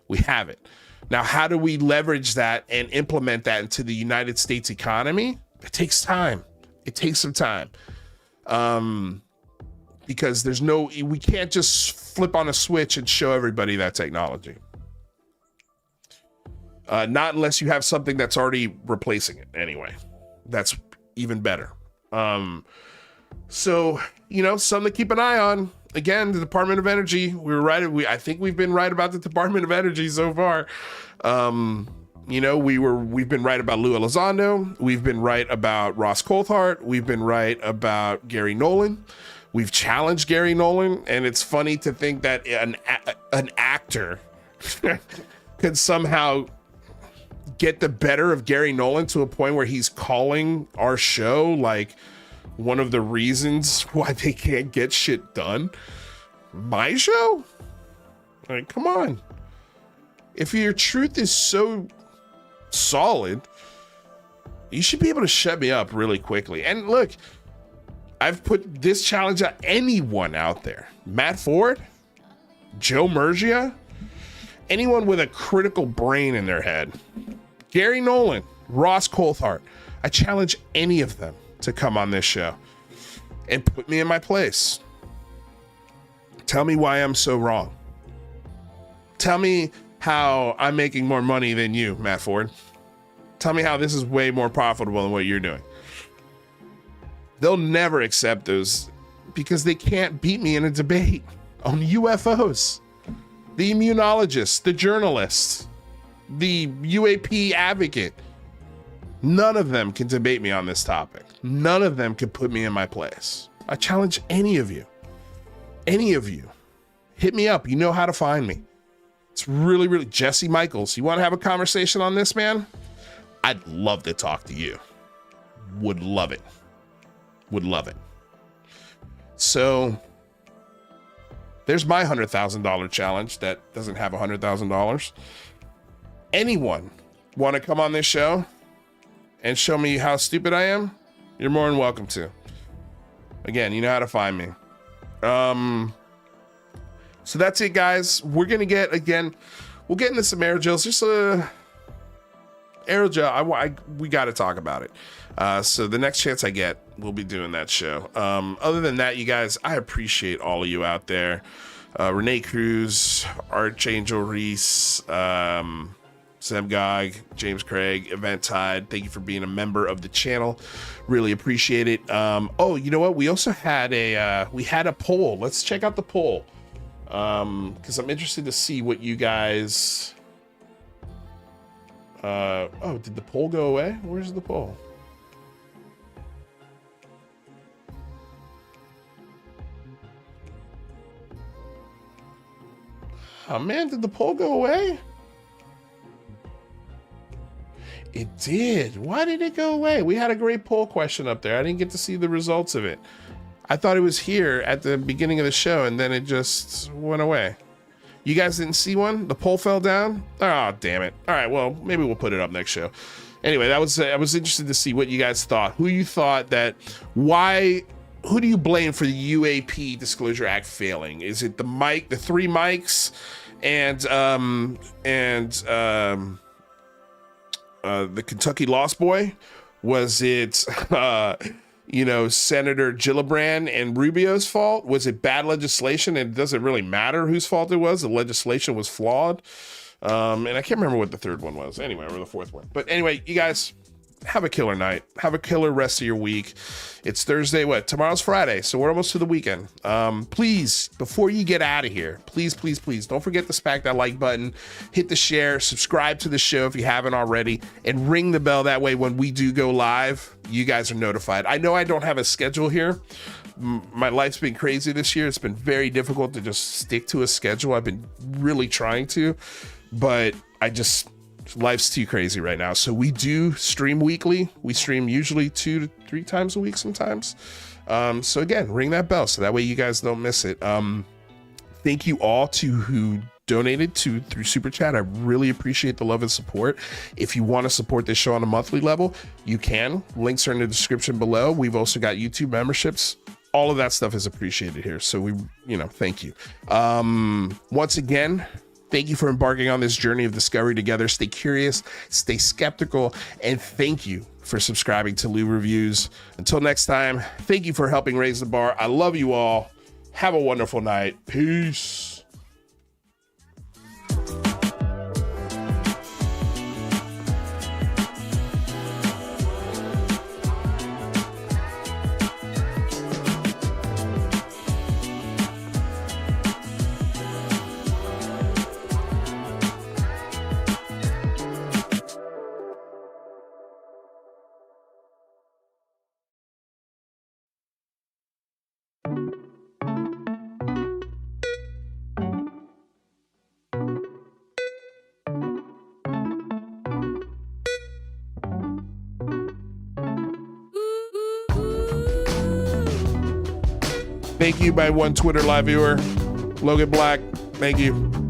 A: We have it. Now, how do we leverage that and implement that into the United States economy? It takes time. It takes some time. Because we can't just flip on a switch and show everybody that technology. Not unless you have something that's already replacing it anyway. That's even better. So, something to keep an eye on. Again, the Department of Energy, we were right. I think we've been right about the Department of Energy so far. We've been right about Lou Elizondo. We've been right about Ross Coulthart. We've been right about Gary Nolan. We've challenged Gary Nolan, and it's funny to think that an actor could somehow get the better of Gary Nolan to a point where he's calling our show like one of the reasons why they can't get shit done. My show? Like, come on. If your truth is so solid, you should be able to shut me up really quickly. And look, I've put this challenge at anyone out there. Matt Ford, Joe Murgia, anyone with a critical brain in their head. Gary Nolan, Ross Coulthart. I challenge any of them to come on this show and put me in my place. Tell me why I'm so wrong. Tell me how I'm making more money than you, Matt Ford. Tell me how this is way more profitable than what you're doing. They'll never accept those because they can't beat me in a debate on UFOs. The immunologist, the journalist, the UAP advocate, none of them can debate me on this topic. None of them can put me in my place. I challenge any of you. Any of you. Hit me up. You know how to find me. It's really, really... Jesse Michaels, you want to have a conversation on this, man? I'd love to talk to you. Would love it. Would love it. So there's my $100,000 challenge that doesn't have $100,000. Anyone want to come on this show and show me how stupid I am? You're more than welcome to. Again, you know how to find me. So that's it, guys. We're gonna get, again, we'll get into some aerogels. Just aerogel. We got to talk about it. So the next chance I get, we'll be doing that show. Other than that, you guys, I appreciate all of you out there. Renee Cruz, Archangel Reese, Zemgog, James Craig, Event Tide. Thank you for being a member of the channel. Really appreciate it. Oh, you know what? We also had a poll. Let's check out the poll. Because I'm interested to see what you guys. Oh, did the poll go away? Where's the poll? Oh man, did the poll go away? It did. Why did it go away? We had a great poll question up there. I didn't get to see the results of it. I thought it was here at the beginning of the show and then it just went away. You guys didn't see one? The poll fell down? Oh, damn it. All right, well, maybe we'll put it up next show. Anyway, I was interested to see what you guys thought. Who you thought that, who do you blame for the UAP Disclosure Act failing? Is it the three mics and the Kentucky Lost Boy? Was it, Senator Gillibrand and Rubio's fault? Was it bad legislation? And it doesn't really matter whose fault it was. The legislation was flawed. And I can't remember what the third one was. Anyway, or the fourth one. But anyway, you guys have a killer night. Have a killer rest of your week. It's Thursday. Tomorrow's Friday. So we're almost to the weekend. Please, before you get out of here, please don't forget to smack that like button, hit the share, subscribe to the show if you haven't already, and ring the bell. That way, when we do go live, you guys are notified. I know I don't have a schedule here. My life's been crazy this year. It's been very difficult to just stick to a schedule. I've been really trying to, but life's too crazy right now. So we do stream weekly. We stream usually 2 to 3 times a week sometimes. So again, ring that bell so that way you guys don't miss it. Thank you all who donated through Super Chat. I really appreciate the love and support. If you want to support this show on a monthly level, you can. Links are in the description below. We've also got YouTube memberships. All of that stuff is appreciated here. So thank you. Once again, thank you for embarking on this journey of discovery together. Stay curious, stay skeptical, and thank you for subscribing to Lou Reviews. Until next time, thank you for helping raise the bar. I love you all. Have a wonderful night. Peace. Thank you, my one Twitter live viewer, Logan Black. Thank you.